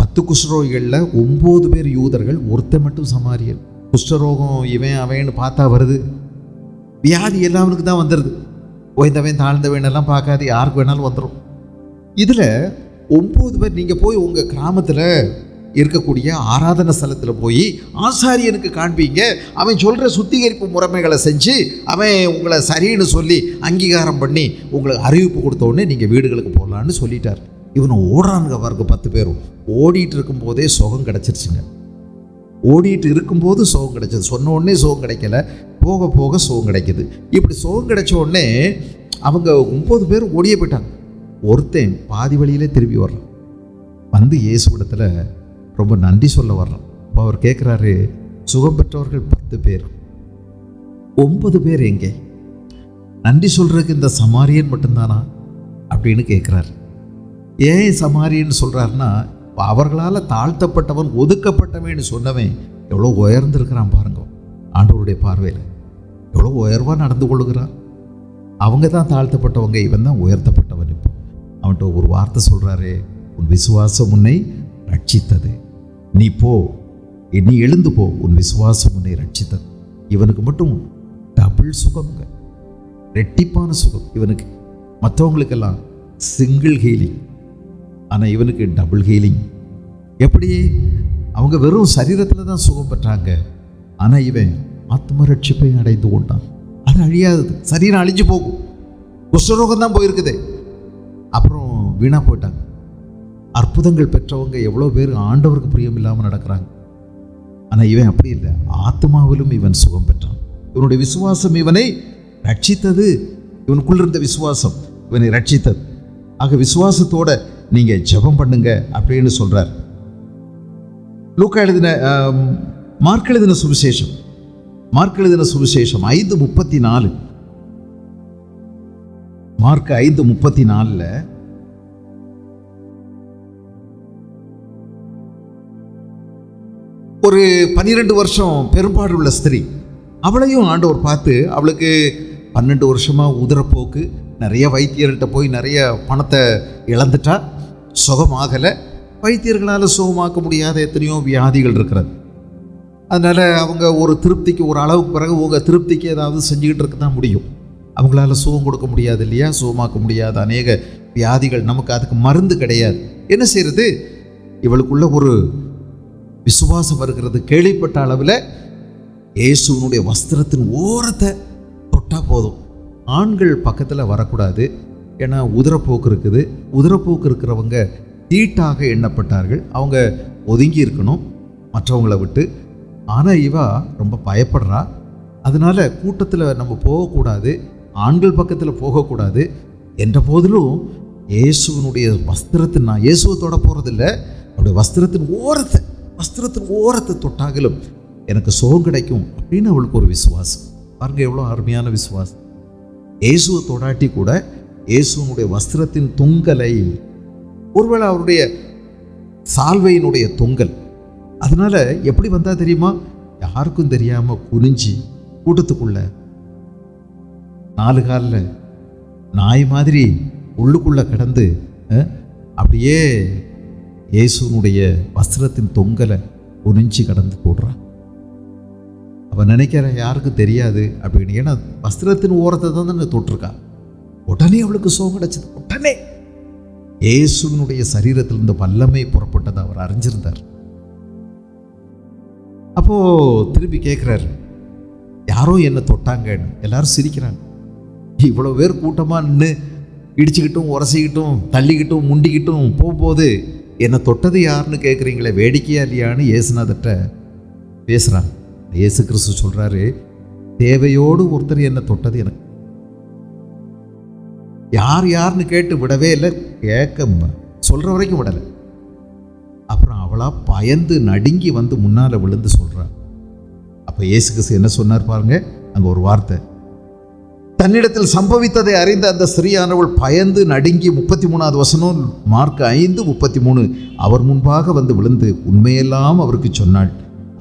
A: 10 குஷ்டரோகிகளில் 9 பேர் யூதர்கள், ஒருத்தன் மட்டும் சமாரியன். குஷ்டரோகம் இவன் அவன்னு பார்த்தா வருது. வியாதி எல்லாவனுக்கு தான் வந்துடுது. உயர்ந்தவன் தாழ்ந்தவன் எல்லாம் பார்க்காது, யாருக்கு வேணாலும் வந்துடும். இதில் 9 பேர் நீங்கள் போய் உங்கள் கிராமத்தில் இருக்கக்கூடிய ஆராதனை ஸ்தலத்தில் போய் ஆசாரியனுக்கு காண்பீங்க. அவன் சொல்கிற சுத்திகரிப்பு முறைமைகளை செஞ்சு அவன் உங்களை சரின்னு சொல்லி அங்கீகாரம் பண்ணி உங்களுக்கு அறிவிப்பு கொடுத்தோடனே நீங்கள் வீடுகளுக்கு போகலான்னு சொல்லிட்டார். இவனை ஓடுறானுங்க பாருங்க. 10 பேரும் ஓடிட்டு இருக்கும்போதே சுகம் கிடச்சிருச்சுங்க. ஓடிட்டு இருக்கும்போது சுகம் கிடைச்சது. சொன்ன உடனே சுகம் கிடைக்கல, போக போக சுகம் கிடைக்கிது. இப்படி சுகம் கிடைச்ச உடனே அவங்க 9 பேர் ஓடியே போயிட்டாங்க. ஒருத்தன் பாதி வழியிலே திரும்பி வர்றான். வந்து இயேசுவிடத்தில் ரொம்ப நன்றி சொல்ல வர்றான். இப்போ அவர் கேட்குறாரு, சுகம் பெற்றவர்கள் 10 பேர், 9 பேர் எங்கே? நன்றி சொல்கிறதுக்கு இந்த சமாரியன் மட்டும்தானா அப்படின்னு கேட்குறாரு. ஏன் சமாரியன்னு சொல்கிறாருன்னா, அவர்களால் தாழ்த்தப்பட்டவன், ஒதுக்கப்பட்டவன்னு சொன்னவன் எவ்வளோ உயர்ந்திருக்கிறான் பாருங்க. ஆண்டவருடைய பார்வையில் எவ்வளோ உயர்வாக நடந்து கொள்ளுகிறான். அவங்க தான் தாழ்த்தப்பட்டவங்க, இவன் தான் உயர்த்தப்பட்டவன். இப்போ அவன்கிட்ட ஒரு வார்த்தை சொல்கிறாரு, உன் விசுவாசம் உன்னை ரட்சித்தது. நீ போ, நீ எழுந்து போ, உன் விசுவாசம் உன்னை ரட்சித்தது. இவனுக்கு மட்டும் டபுள் சுகம்ங்க, ரெட்டிப்பான சுகம் இவனுக்கு. மற்றவங்களுக்கெல்லாம் சிங்கிள் ஹீலிங், ஆனால் இவனுக்கு டபுள் ஹீலிங். எப்படி? அவங்க வெறும் சரீரத்தில் தான் சுகம் பெற்றாங்க, ஆனால் இவன் ஆத்ம ரட்சிப்பை அடைந்து கொண்டான். அது அழியாதது, சரீரம் அழிஞ்சு போகும். குஷ்டரோகம் தான் போயிருக்குது, அப்புறம் வீணாக போயிட்டாங்க. அற்புதங்கள் பெற்றவங்க எவ்வளோ பேர் ஆண்டவருக்கு பிரியம் இல்லாமல் நடக்கிறாங்க. ஆனால் இவன் அப்படி இல்லை, ஆத்மாவிலும் இவன் சுகம் பெற்றான். இவனுடைய விசுவாசம் இவனை ரட்சித்தது. இவனுக்குள்ள இருந்த விசுவாசம் இவனை ரட்சித்தது. ஆக விசுவாசத்தோட நீங்க ஜெபம் பண்ணுங்க அப்படின்னு சொல்றார். லூக்கா எழுதின மார்க் எழுதின சுவிசேஷம் 5:34. மார்க் 5:34 ஒரு 12 வருஷம் பெரும்பாடு உள்ள ஸ்திரீ, அவளையும் ஆண்டவர் பார்த்து, அவளுக்கு 12 வருஷமா உதரப்போக்கு, நிறைய வைத்தியர்கிட்ட போய் நிறைய பணத்தை இழந்துட்டா, சுகமாகலை. வைத்தியர்களால் சுகமாக்க முடியாத எத்தனையோ வியாதிகள் இருக்கிறது. அதனால் அவங்க ஒரு திருப்திக்கு, ஒரு அளவுக்கு பிறகு உங்கள் திருப்திக்கு ஏதாவது செஞ்சுக்கிட்டு இருக்க தான் முடியும். அவங்களால சுகம் கொடுக்க முடியாது இல்லையா, சுகமாக்க முடியாத அநேக வியாதிகள். நமக்கு அதுக்கு மருந்து கிடையாது. என்ன செய்கிறது? இவளுக்குள்ள ஒரு விசுவாசம் வருகிறது. கேள்விப்பட்ட அளவில் இயேசுவினுடைய வஸ்திரத்தின் ஓரத்தை தொட்டால் போதும். ஆண்கள் பக்கத்தில் வரக்கூடாது, ஏன்னா உதரப்போக்கு இருக்குது. உதரப்போக்கு இருக்கிறவங்க தீட்டாக எண்ணப்பட்டார்கள், அவங்க ஒதுங்கி இருக்கணும் மற்றவங்களை விட்டு. ஆனால் இவா ரொம்ப பயப்படுறா. அதனால் கூட்டத்தில் நம்ம போகக்கூடாது, ஆண்கள் பக்கத்தில் போகக்கூடாது. என்ற போதிலும் இயேசுவினுடைய வஸ்திரத்தின், நான் இயேசுவை தொட போகிறதில்ல, அவருடைய வஸ்திரத்தின் ஓரத்தை தொட்டாகலும் எனக்கு சுகம் கிடைக்கும் அப்படின்னு அவளுக்கு ஒரு விசுவாசம். பாருங்க எவ்வளோ அருமையான விசுவாசம். இயேசுவை தொடாட்டி கூட இயேசுவினுடைய வஸ்திரத்தின் தொங்கலை, ஒருவேளை அவருடைய சால்வையினுடைய தொங்கல், அதனால எப்படி வந்தா தெரியுமா? யாருக்கும் தெரியாம குனிஞ்சி கூட்டத்துக்குள்ள 4 காலில் நாய் மாதிரி உள்ளுக்குள்ள கிடந்து அப்படியே இயேசுனுடைய வஸ்திரத்தின் தொங்கலை குனிஞ்சி கடந்து போடுறான். அவன் நினைக்கிற யாருக்கும் தெரியாது அப்படின்னு, ஏன்னா வஸ்திரத்தின் ஓரத்தை தான் தொட்டிருக்கா. உடனே அவளுக்கு சுகம் கிடைச்சது. உடனே இயேசுவினுடைய சரீரத்திலிருந்து வல்லமை புறப்பட்டதை அவர் அறிஞ்சிருந்தார். அப்போ திருப்பி கேட்குறாரு, யாரோ என்ன தொட்டாங்கன்னு. எல்லாரும் சிரிக்கிறாங்க. இவ்வளோ பேர் கூட்டமாக நின்று இடிச்சுக்கிட்டும் உரசிக்கிட்டும் தள்ளிக்கிட்டும் முண்டிக்கிட்டும் போகும்போது என்னை தொட்டது யாருன்னு கேட்குறீங்களே, வேடிக்கையா இல்லையான்னு இயேசுநாதர்கிட்ட பேசுகிறாங்க. இயேசு கிறிஸ்து சொல்கிறாரு, தேவையோடு ஒருத்தர் என்னை தொட்டது எனக்கு. யாருன்னு கேட்டு விடவே இல்லை, கேட்க சொல்கிற வரைக்கும் விடலை. அப்புறம் அவளா பயந்து நடுங்கி வந்து முன்னால் விழுந்து சொல்கிறான். அப்போ இயேசு கிறிஸ்து என்ன சொன்னார் பாருங்க, அங்கே ஒரு வார்த்தை. தன்னிடத்தில் சம்பவித்ததை அறிந்த அந்த ஸ்திரீயானவள் பயந்து நடுங்கி, 33வது வசனம் மார்க் 5:33, அவர் முன்பாக வந்து விழுந்து உண்மையெல்லாம் அவருக்கு சொன்னாள்.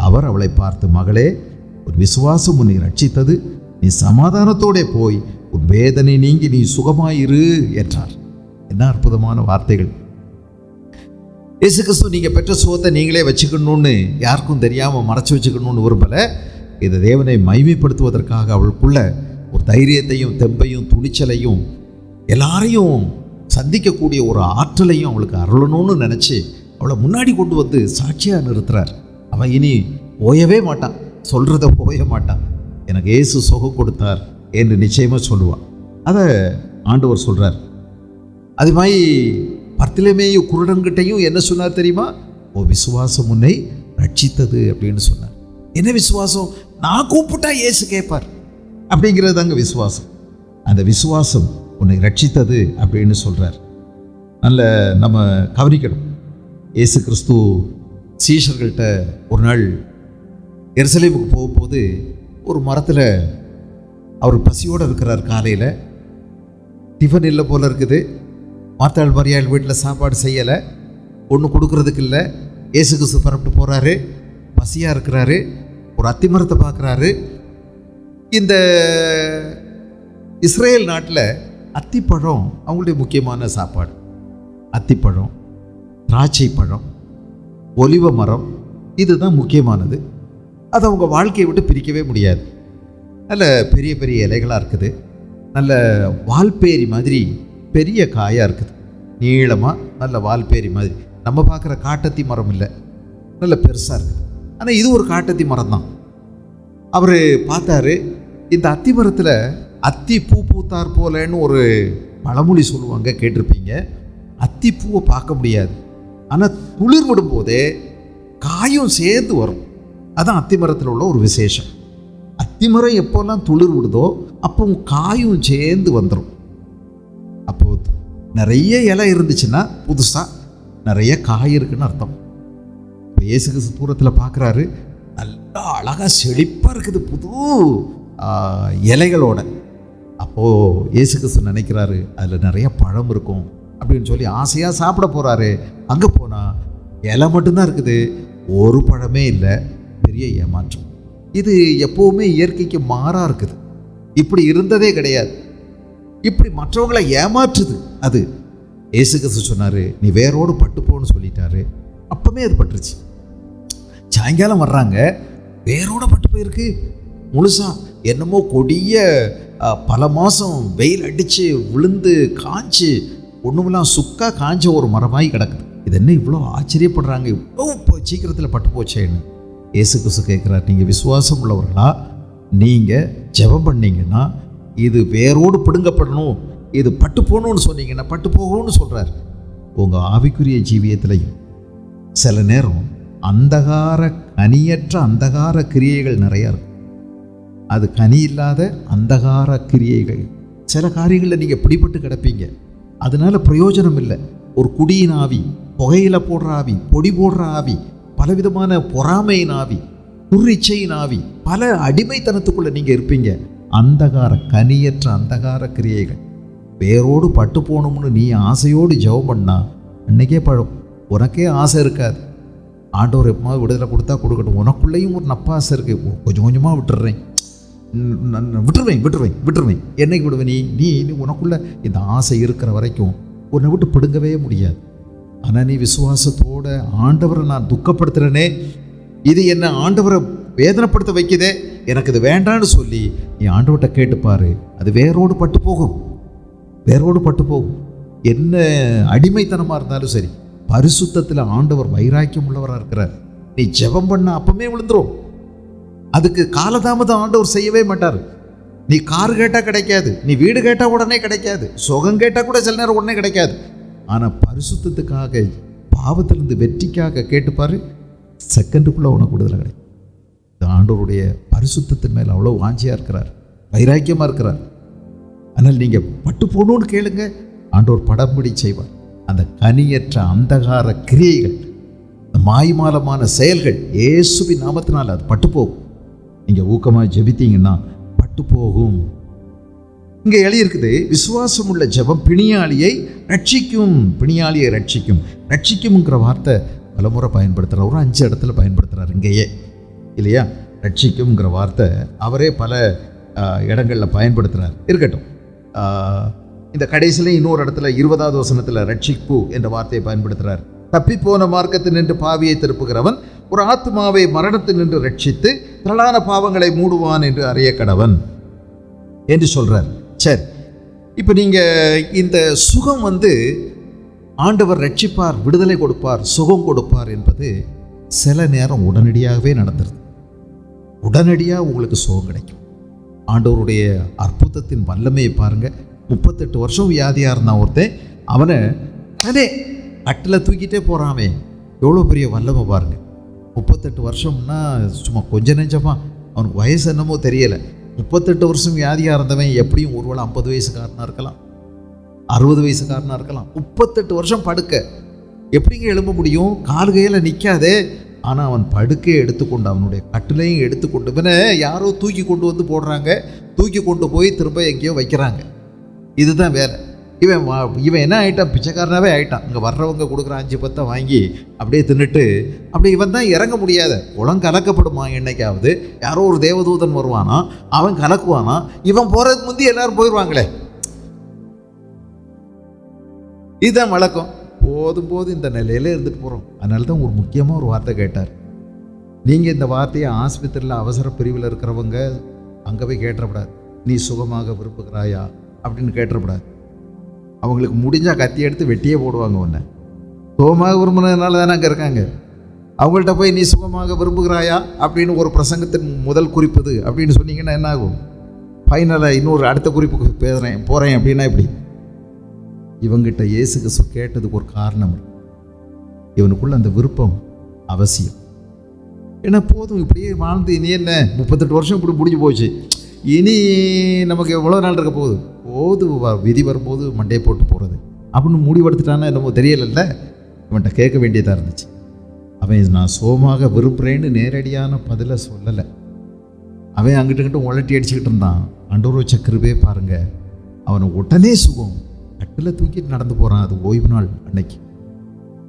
A: அவர் அவளை பார்த்து, மகளே, ஒரு விசுவாசம் உன்னை ரட்சித்தது, நீ சமாதானத்தோட போய் உன் வேதனை நீங்கி நீ சுகமாயிரு என்றார். என்ன அற்புதமான வார்த்தைகள். இயேசு கிறிஸ்து நீங்க பெற்ற சுகத்தை நீங்களே வச்சுக்கணும்னு, யாருக்கும் தெரியாம மறைச்சு வச்சுக்கணும்னு விரும்பல. இதை தேவனை மகிமைப்படுத்துவதற்காக அவளுக்குள்ள ஒரு தைரியத்தையும் தெம்பையும் துணிச்சலையும் எல்லாரையும் சந்திக்கக்கூடிய ஒரு ஆற்றலையும் அவளுக்கு அருளணும்னு நினைச்சு அவளை முன்னாடி கொண்டு வந்து சாட்சியா நிறுத்துறார். அவன் இனி ஓயவே மாட்டான், சொல்றத ஓய மாட்டான். எனக்கு இயேசு சுகம் கொடுத்தார் என்று நிச்சயமா சொல்லுவான். அதை ஆண்டவர் சொல்றார். அது மாதிரி பர்திலேமேயு குருடன்கிட்டையும் என்ன சொன்னார் தெரியுமா? ஓ விசுவாசம் உன்னை ரட்சித்தது அப்படின்னு சொன்னார். என்ன விசுவாசம்? நான் கூப்பிட்டா இயேசு கேட்பார் அப்படிங்கிறது தாங்க விசுவாசம். அந்த விசுவாசம் உன்னை ரட்சித்தது அப்படின்னு சொல்றார். நல்ல நம்ம கவனிக்கணும். இயேசு கிறிஸ்து சீஷர்கள்ட்ட ஒரு நாள் எருசலேமுக்கு போகும்போது ஒரு மரத்தில் அவர் பசியோடு இருக்கிறார். காலையில் டிஃபன் இல்லை போல இருக்குது. மார்த்தாள் மரியாள் வீட்டில் சாப்பாடு செய்யலை, ஒன்றும் கொடுக்கறதுக்கு இல்லை. இயேசு கிறிஸ்து புறப்பட்டு போகிறாரு, பசியாக இருக்கிறாரு. ஒரு அத்திமரத்தை பார்க்குறாரு. இந்த இஸ்ரேல் நாட்டில் அத்திப்பழம் அவங்களுடைய முக்கியமான சாப்பாடு. அத்திப்பழம், திராட்சை பழம், ஒலிவ மரம், இதுதான் முக்கியமானது. அது அவங்க வாழ்க்கையை விட்டு பிரிக்கவே முடியாது. நல்ல பெரிய பெரிய இலைகளாக இருக்குது, நல்ல வால்பேரி மாதிரி பெரிய காயாக இருக்குது, நீளமாக நல்ல வால்பேரி மாதிரி. நம்ம பார்க்குற காட்டத்தி மரம் இல்லை, நல்ல பெருசாக இருக்குது. ஆனால் இது ஒரு காட்டத்தி மரம் தான். அவர் பார்த்தாரு, இந்த அத்தி மரத்தில் அத்தி பூ பூத்தார் போலன்னு ஒரு பழமொழி சொல்லுவாங்க, கேட்டிருப்பீங்க. அத்தி பூவை பார்க்க முடியாது, ஆனால் துளிர் விடும்போதே காயும் சேர்ந்து வரும். அதான் அத்தி மரத்தில் உள்ள ஒரு விசேஷம். அத்தி மரம் எப்போல்லாம் துளிர் விடுதோ அப்போ காயும் சேர்ந்து வந்துடும். அப்போது நிறைய இலை இருந்துச்சுன்னா புதுசாக நிறைய காய் இருக்குன்னு அர்த்தம். இப்போ இயேசு கிறிஸ்து தூரத்தில் பார்க்குறாரு, நல்லா அழகாக செழிப்பாக இருக்குது புது இலைகளோட. அப்போது இயேசு கிறிஸ்து நினைக்கிறாரு அதில் நிறைய பழம் இருக்கும் அப்படின்னு சொல்லி ஆசையாக சாப்பிட போகிறாரு. அங்கே போனால் இலை மட்டும்தான் இருக்குது, ஒரு பழமே இல்லை. பெரிய ஏமாற்றம். இது எப்போவுமே இயற்கைக்கு மாறாக இருக்குது. இப்படி இருந்ததே கிடையாது. இப்படி மற்றவங்களை ஏமாற்றுது அது. இயேசு கிறிஸ்து சொன்னார், நீ வேரோடு பட்டுப்போன்னு சொல்லிட்டாரு. அப்போவே அது பட்டுருச்சு. சாயங்காலம் வர்றாங்க, வேரோட பட்டு போயிருக்கு முழுசா. என்னமோ கொடிய பல மாதம் வெயில் அடித்து விழுந்து காய்ச்சி ஒன்றுமெல்லாம் சுக்கா காய்ச்ச ஒரு மரமாகி கிடக்குது. இது என்ன இவ்வளோ ஆச்சரியப்படுறாங்க, இவ்வளோ சீக்கிரத்தில் பட்டு போச்சேன்னு. இயேசு கிறிஸ்து கேட்குறார், நீங்கள் விசுவாசம் உள்ளவர்களா? நீங்கள் ஜெபம் பண்ணீங்கன்னா இது வேரோடு பிடுங்கப்படணும், இது பட்டு போகணும்னு சொன்னீங்கன்னா பட்டு போகணும்னு சொல்கிறார். உங்கள் ஆவிக்குரிய ஜீவியத்திலையும் சில நேரம் கனியற்ற அந்தகார கிரியைகள் நிறையா இருக்கும். அது கனி இல்லாத அந்தகார கிரியைகள். சில காரியங்களில் நீங்கள் பிடிபட்டு கிடப்பீங்க, அதனால பிரயோஜனம் இல்லை. ஒரு குடியின் ஆவி, புகையில போடுற ஆவி, பொடி போடுற ஆவி, பலவிதமான பொறாமையின் ஆவி, துரிச்சையின் ஆவி, பல அடிமைத்தனத்துக்குள்ளே நீங்கள் இருப்பீங்க. கனியற்ற அந்தகார கிரியைகள் வேரோடு பட்டு போகணும்னு நீ ஆசையோடு ஜெபம் பண்ணா அன்னைக்கே பழம். உனக்கே ஆசை இருக்காது. ஆண்டவர் எப்போது விடுதலை கொடுத்தா கொடுக்கட்டும், உனக்குள்ளேயும் ஒரு நப்பாசை இருக்குது, கொஞ்சம் கொஞ்சமாக விட்டுறேன், விட்டுருவேன். என்னைக்கு விடுவேன்? நீ உனக்குள்ள இந்த ஆசை இருக்கிற வரைக்கும் உன்னை விட்டு பிடுங்கவே முடியாது. ஆனால் நீ விசுவாசத்தோட ஆண்டவரை நான் துக்கப்படுத்துகிறேனே, இது என்ன ஆண்டவரை வேதனைப்படுத்த வைக்குதே, எனக்கு இது வேண்டான்னு சொல்லி நீ ஆண்டவர்கிட்ட கேட்டுப்பாரு. அது வேரோடு பட்டு போகும். என்ன அடிமைத்தனமாக இருந்தாலும் சரி, பரிசுத்தத்தில் ஆண்டவர் வைராக்கியம் உள்ளவராக இருக்கிறார். நீ ஜெபம் பண்ண அப்பமே விழுந்துரும். அதுக்கு காலதாமதம் ஆண்டவர் செய்யவே மாட்டார். நீ கார் கேட்டால் கிடைக்காது, நீ வீடு கேட்டால் உடனே கிடைக்காது, சுகம் கேட்டால் கூட சில நேரம் உடனே கிடைக்காது. ஆனால் பரிசுத்தத்துக்காக, பாவத்திலிருந்து வெற்றிக்காக கேட்டுப்பாரு, செகண்டுக்குள்ளே உனக்கு விடுதலை கிடைக்கும். இந்த ஆண்டவருடைய பரிசுத்தத்தின் மேல் அவ்வளோ வாஞ்சியாக இருக்கிறார், வைராக்கியமாக இருக்கிறார். ஆனால் நீங்கள் பட்டு போகணுன்னு கேளுங்க, ஆண்டவர் படம்படி செய்வார். அந்த கனியற்ற அந்தகார கிரியைகள், மாய்மாலமான செயல்கள் இயேசுவின் நாமத்தினால் அது பட்டு போகும். நீங்கள் ஊக்கமாக ஜெபித்தீங்கன்னா பட்டு போகும். இங்கே எழுதியிருக்குது, விசுவாசம் உள்ள ஜெபம் பிணியாளியை ரட்சிக்கும். ரட்சிக்கும்ங்கிற வார்த்தை பலமுறை பயன்படுத்துகிறார். ஒரு 5 இடத்துல பயன்படுத்துகிறார் இங்கேயே, இல்லையா? ரட்சிக்கும்ங்கிற வார்த்தை அவரே பல இடங்களில் பயன்படுத்துகிறார். இருக்கட்டும், இந்த கடைசியில் இன்னொரு இடத்துல 20வது வசனத்தில் ரட்சிப்பு என்ற வார்த்தையை பயன்படுத்துகிறார். தப்பிப்போன மார்க்கத்தில் நின்று பாவியை திருப்புகிறவன் ஒரு ஆத்மாவை மரணத்தில் நின்று ரட்சித்து திரளான பாவங்களை மூடுவான் என்று அறிய கடவன் என்று சொல்கிறார். சரி, இப்போ நீங்கள் இந்த சுகம் ஆண்டவர் ரட்சிப்பார், விடுதலை கொடுப்பார், சுகம் கொடுப்பார் என்பது சில நேரம் உடனடியாகவே நடந்துருது. உடனடியாக உங்களுக்கு சுகம் கிடைக்கும். ஆண்டவருடைய அற்புதத்தின் வல்லமையை பாருங்கள். 38 வருஷம் வியாதியாக இருந்தான் ஒருத்தன், அவனை அதே கட்டில் தூக்கிட்டே போகிறாமே, எவ்வளோ பெரிய வல்லமை பாருங்கள். 38 வருஷம்னா சும்மா கொஞ்சம் நெஞ்சமா, அவனுக்கு வயசு என்னமோ தெரியலை. 38 வருஷம் வியாதியாக இருந்தவன் எப்படியும் ஒருவேளை 50 வயசுக்காரனாக இருக்கலாம், 60 வயசுக்காரனாக இருக்கலாம். 38 வருஷம் படுக்க எப்படிங்க எழும்ப முடியும்? கால் கையில் நிற்காதே. ஆனால் அவன் படுக்கையை எடுத்துக்கொண்டு, அவனுடைய கட்டிலையும் எடுத்துக்கொண்டு, இவனை யாரோ தூக்கி கொண்டு வந்து போடுறாங்க, தூக்கி கொண்டு போய் திரும்ப எங்கேயோ வைக்கிறாங்க. இதுதான் வேலை. இவன் என்ன ஆகிட்டான்? பிச்சைக்காரனாகவே ஆகிட்டான். இங்கே வர்றவங்க கொடுக்குற 5-10 வாங்கி அப்படியே தின்னுட்டு அப்படியே இவன் தான் இறங்க முடியாத. குளம் கலக்கப்படுமா என்னைக்காவது? யாரோ ஒரு தேவதூதன் வருவானா, அவன் கலக்குவானா, இவன் போகிறதுக்கு முந்தி எல்லாரும் போயிடுவாங்களே. இதுதான் வழக்கம். போதும் இந்த நிலையில இருந்துட்டு போகிறோம். அதனால தான் ஒரு முக்கியமாக ஒரு வார்த்தை கேட்டார். நீங்கள் இந்த வார்த்தையை ஆஸ்பத்திரியில் அவசர பிரிவில் இருக்கிறவங்க அங்கே போய் கேட்டப்படாது. நீ சுகமாக விரும்புகிறாயா அப்படின்னு கேட்டப்படாது. அவங்களுக்கு முடிஞ்சால் கத்தி எடுத்து வெட்டியே போடுவாங்க. ஒன்று சுகமாக விரும்புனதுனால தானே அங்கே இருக்காங்க. அவங்கள்ட்ட போய் நீ சுகமாக விரும்புகிறாயா அப்படின்னு ஒரு பிரசங்கத்தின் முதல் குறிப்புது அப்படின்னு சொன்னீங்கன்னா என்ன ஆகும்? ஃபைனலாக இன்னொரு அடுத்த குறிப்புக்கு போகிறேன் அப்படின்னா இப்படி. இவங்கிட்ட இயேசு கிறிஸ்து கேட்டதுக்கு ஒரு காரணம், இவனுக்குள்ள அந்த விருப்பம் அவசியம். ஏன்னா போதும் இப்படியே வாழ்ந்து இனி என்ன 38 வருஷம் இப்படி முடிஞ்சு போச்சு, இனி நமக்கு எவ்வளோ நாள் இருக்க போது விதி வரும்போது மண்டையை போட்டு போகிறது அப்படின்னு முடிவெடுத்துட்டானா என்னமோ தெரியலைல்ல. இவன்கிட்ட கேட்க வேண்டியதாக இருந்துச்சு. அவன் நான் சோமாக விரும்புகிறேன்னு நேரடியான பதிலை சொல்லலை. அவன் அங்கிட்ட உலட்டி அடிச்சுக்கிட்டு இருந்தான். ஆண்டவர் வச்ச கிருபையே பாருங்க, அவனை உடனே சுகம். கட்டில் தூக்கிட்டு நடந்து போகிறான். அது ஓய்வு நாள் அன்னைக்கு.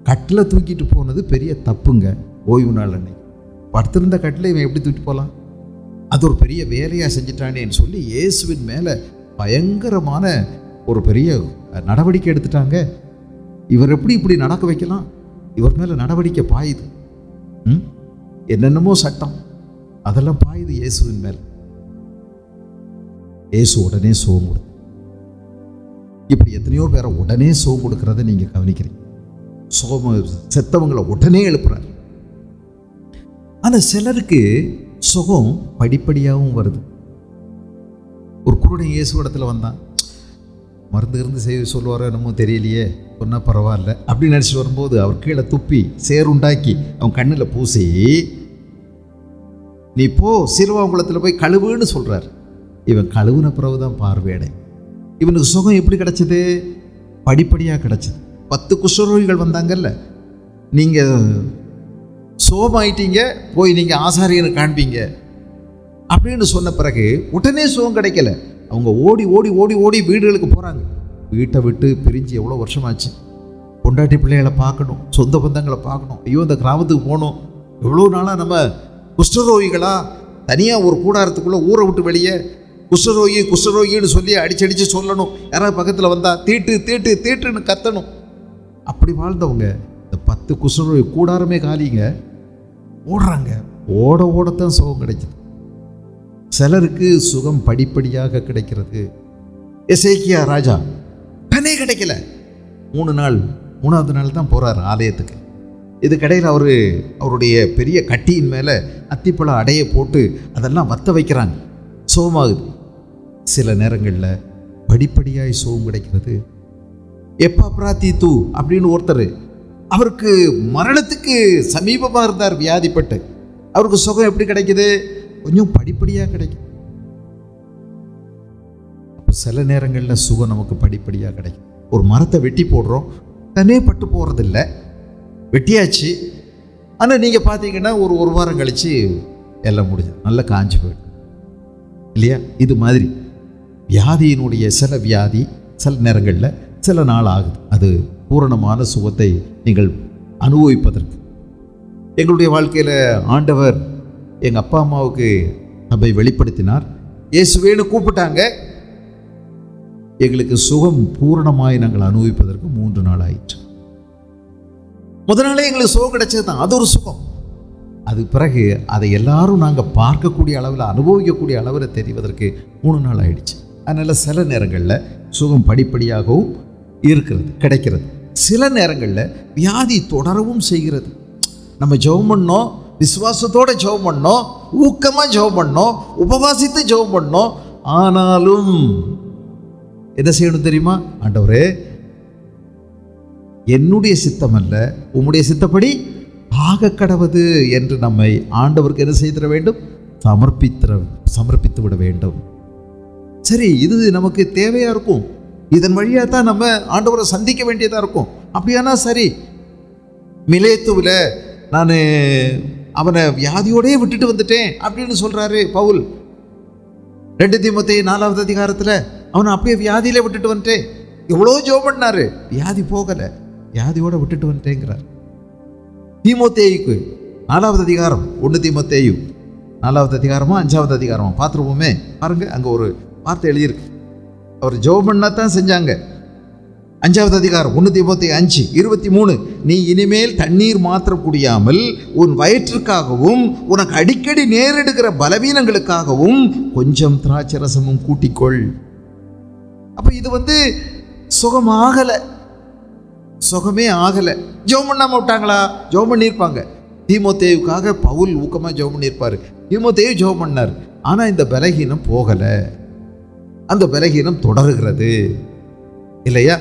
A: கட்டில் தூக்கிட்டு போனது பெரிய தப்புங்க. ஓய்வு நாள் அன்னைக்கு படுத்திருந்த கட்டில் இவன் எப்படி தூக்கிட்டு போகலாம்? அது ஒரு பெரிய வேலையாக செஞ்சிட்டானேன்னு சொல்லி இயேசுவின் மேலே பயங்கரமான ஒரு பெரிய நடவடிக்கை எடுத்துட்டாங்க. இவர் எப்படி இப்படி நடக்க வைக்கலாம்? இவர் மேலே நடவடிக்கை பாயுது. என்னென்னமோ சட்டம் அதெல்லாம் பாயுது இயேசுவின் மேல். இயேசு உடனே சுகம் கொடுத்து, இப்படி எத்தனையோ பேரை உடனே சுகம் கொடுக்கறத நீங்க கவனிக்கிறீங்க. செத்தவங்களை உடனே எழுப்புறாரு. ஆனா சிலருக்கு சுகம் படிப்படியாகவும் வருது. ஒரு குருடன் இயேசு இடத்துல வந்தான். மருந்து இருந்து செய்ய சொல்லுவாரோ என்னமோ தெரியலையே, சொன்னா பரவாயில்ல அப்படின்னு நினச்சிட்டு வரும்போது அவர் கீழே துப்பி சேருண்டாக்கி அவன் கண்ணில் பூசி, நீ போ சிறுவாங்குளத்தில் போய் கழுவுன்னு சொல்றார். இவன் கழுவுன பிறகுதான் பார்வையடை. இவனுக்கு சுகம் எப்படி கிடைச்சது? படிப்படியாக கிடைச்சது. 10 குஷ்டரோகிகள் வந்தாங்கல்ல, நீங்க சோமாயிட்டீங்க, போய் நீங்க ஆசாரியனை காண்பீங்க அப்படின்னு சொன்ன பிறகு உடனே சுகம் கிடைக்கல. அவங்க ஓடி ஓடி ஓடி ஓடி வீடுகளுக்கு போறாங்க. வீட்டை விட்டு பிரிஞ்சு எவ்வளோ வருஷமாச்சு. பொண்டாட்டி பிள்ளைகளை பார்க்கணும், சொந்த பந்தங்களை பார்க்கணும். ஐயோ இந்த கிராமத்துக்கு போகணும். எவ்வளோ நாளாக நம்ம குஷ்டரோகிகளா தனியாக ஒரு கூடாரத்துக்குள்ளே ஊரை விட்டு வெளியே குஷ்டரோகி குஷ்டரோகின்னு சொல்லி அடிச்சடிச்சு சொல்லணும். யாராவது பக்கத்தில் வந்தால் தீட்டு தீட்டு தீட்டுன்னு கத்தணும். அப்படி வாழ்ந்தவங்க இந்த 10 குஷ்டரோகி கூடாரமே காலிங்க. ஓடுறாங்க. ஓட ஓடத்தான் சுகம் கிடைக்குது. சிலருக்கு சுகம் படிப்படியாக கிடைக்கிறது. எசேக்கியா ராஜா உடனே கிடைக்கல. 3 நாள் தான் போறார் ஆலயத்துக்கு. இதுக்கடையில் அவருடைய பெரிய கட்டியின் மேலே அத்திப்பழ அடையை போட்டு அதெல்லாம் வத்த வைக்கிறாங்க. சுகமாகுது. சில நேரங்களில் படிப்படியாய் சுகம் கிடைக்கிறது. எப்பா பிரார்த்தித்து அப்படின்னு ஒருத்தர், அவருக்கு மரணத்துக்கு சமீபமாக இருந்தார், வியாதிப்பட்டு. அவருக்கு சுகம் எப்படி கிடைக்குது? கொஞ்சம் படிப்படியாக கிடைக்கும். அப்போ சில நேரங்களில் சுகம் நமக்கு படிப்படியாக கிடைக்கும். ஒரு மரத்தை வெட்டி போடுறோம், தனே பட்டு போகிறதில்ல, வெட்டியாச்சு. ஆனால் நீங்கள் பார்த்தீங்கன்னா ஒரு வாரம் கழித்து எல்லாம் முடிஞ்சது, நல்லா காஞ்சி போயிடும் இல்லையா? இது மாதிரி வியாதியினுடைய சில வியாதி சில நேரங்களில் சில நாள் ஆகுது. அது பூரணமான சுகத்தை நீங்கள் அனுபவிப்பதற்கு. எங்களுடைய வாழ்க்கையில் ஆண்டவர் எங்கள் அப்பா அம்மாவுக்கு நம்மை வெளிப்படுத்தினார். இயேசுவேன்னு கூப்பிட்டாங்க. எங்களுக்கு சுகம் பூரணமாய் நாங்கள் அனுபவிப்பதற்கு 3 நாள் ஆயிற்று. முதல் நாளே எங்களுக்கு சுகம் கிடைச்சது தான், அது ஒரு சுகம். அது பிறகு அதை எல்லாரும் நாங்கள் பார்க்கக்கூடிய அளவில் அனுபவிக்கக்கூடிய அளவில் தெரிவதற்கு 3 நாள் ஆயிடுச்சு. அதனால் சில நேரங்களில் சுகம் படிப்படியாகவும் இருக்கிறது, கிடைக்கிறது. சில நேரங்களில் வியாதி தொடரவும் செய்கிறது. நம்ம ஜெபம் பண்ணோம், விசுவாசத்தோட ஜெபம் பண்ணோம், ஊக்கமாக ஜெபம் பண்ணோம், உபவாசித்து ஜெபம் பண்ணோம். ஆனாலும் என்ன செய்யணும் தெரியுமா? ஆண்டவரே, என்னுடைய சித்தம் அல்ல உம்முடைய சித்தப்படி ஆக கடவது என்று நம்மை ஆண்டவருக்கு என்ன செய்திட வேண்டும்? சமர்ப்பித்து விட வேண்டும். சரி, இது நமக்கு தேவையா இருக்கும். இதன் வழியாக தான் நம்ம ஆண்டவரை சந்திக்க வேண்டியதாக இருக்கும். அப்படியானா சரி, மிலேத்துவில் நான் அவனை வியாதியோடே விட்டுட்டு வந்துட்டேன் அப்படின்னு சொல்றாரு பவுல். 2 தீமோத்தேயு 4வது அதிகாரத்தில் அவனை அப்படியே வியாதியிலே விட்டுட்டு வந்துட்டேன். எவ்வளோ ஜெபம் பண்ணாரு, வியாதி போகலை, வியாதியோட விட்டுட்டு வந்துட்டேங்கிறார். தீமோத்தேயுக்கு 4வது அதிகாரம் 1 தீமோத்தேயு 4வது அதிகாரமா 5வது அதிகாரமா பார்த்துருவோமே. பாருங்க, அங்கே ஒரு வார்த்தை எழுதியிருக்கு. அவர் ஜெபம் பண்ணா தான் செஞ்சாங்க. 5வது அதிகாரம் 1 தீமோத்தேயு 5:23, நீ இனிமேல் தண்ணீர் மாத்திரம் குடியாமல் உன் வயிற்றுக்காகவும் உனக்கு அடிக்கடி நேரிடுகிற பலவீனங்களுக்காகவும் கொஞ்சம் திராட்சை ரசமும் கூட்டிக்கொள். அப்ப இது சுகமாகலை. சுகமே ஆகலை. ஜெபம் பண்ணாமல் விட்டாங்களா? ஜெபம் பண்ணியிருப்பாங்க. தீமோத்தேயுக்காக பவுல் ஊக்கமாக ஜெபம் பண்ணியிருப்பார். தீமோத்தேயு ஜெபம் பண்ணார். ஆனால் இந்த பலகீனம் போகலை, அந்த பலகீனம் தொடருகிறது இல்லையா?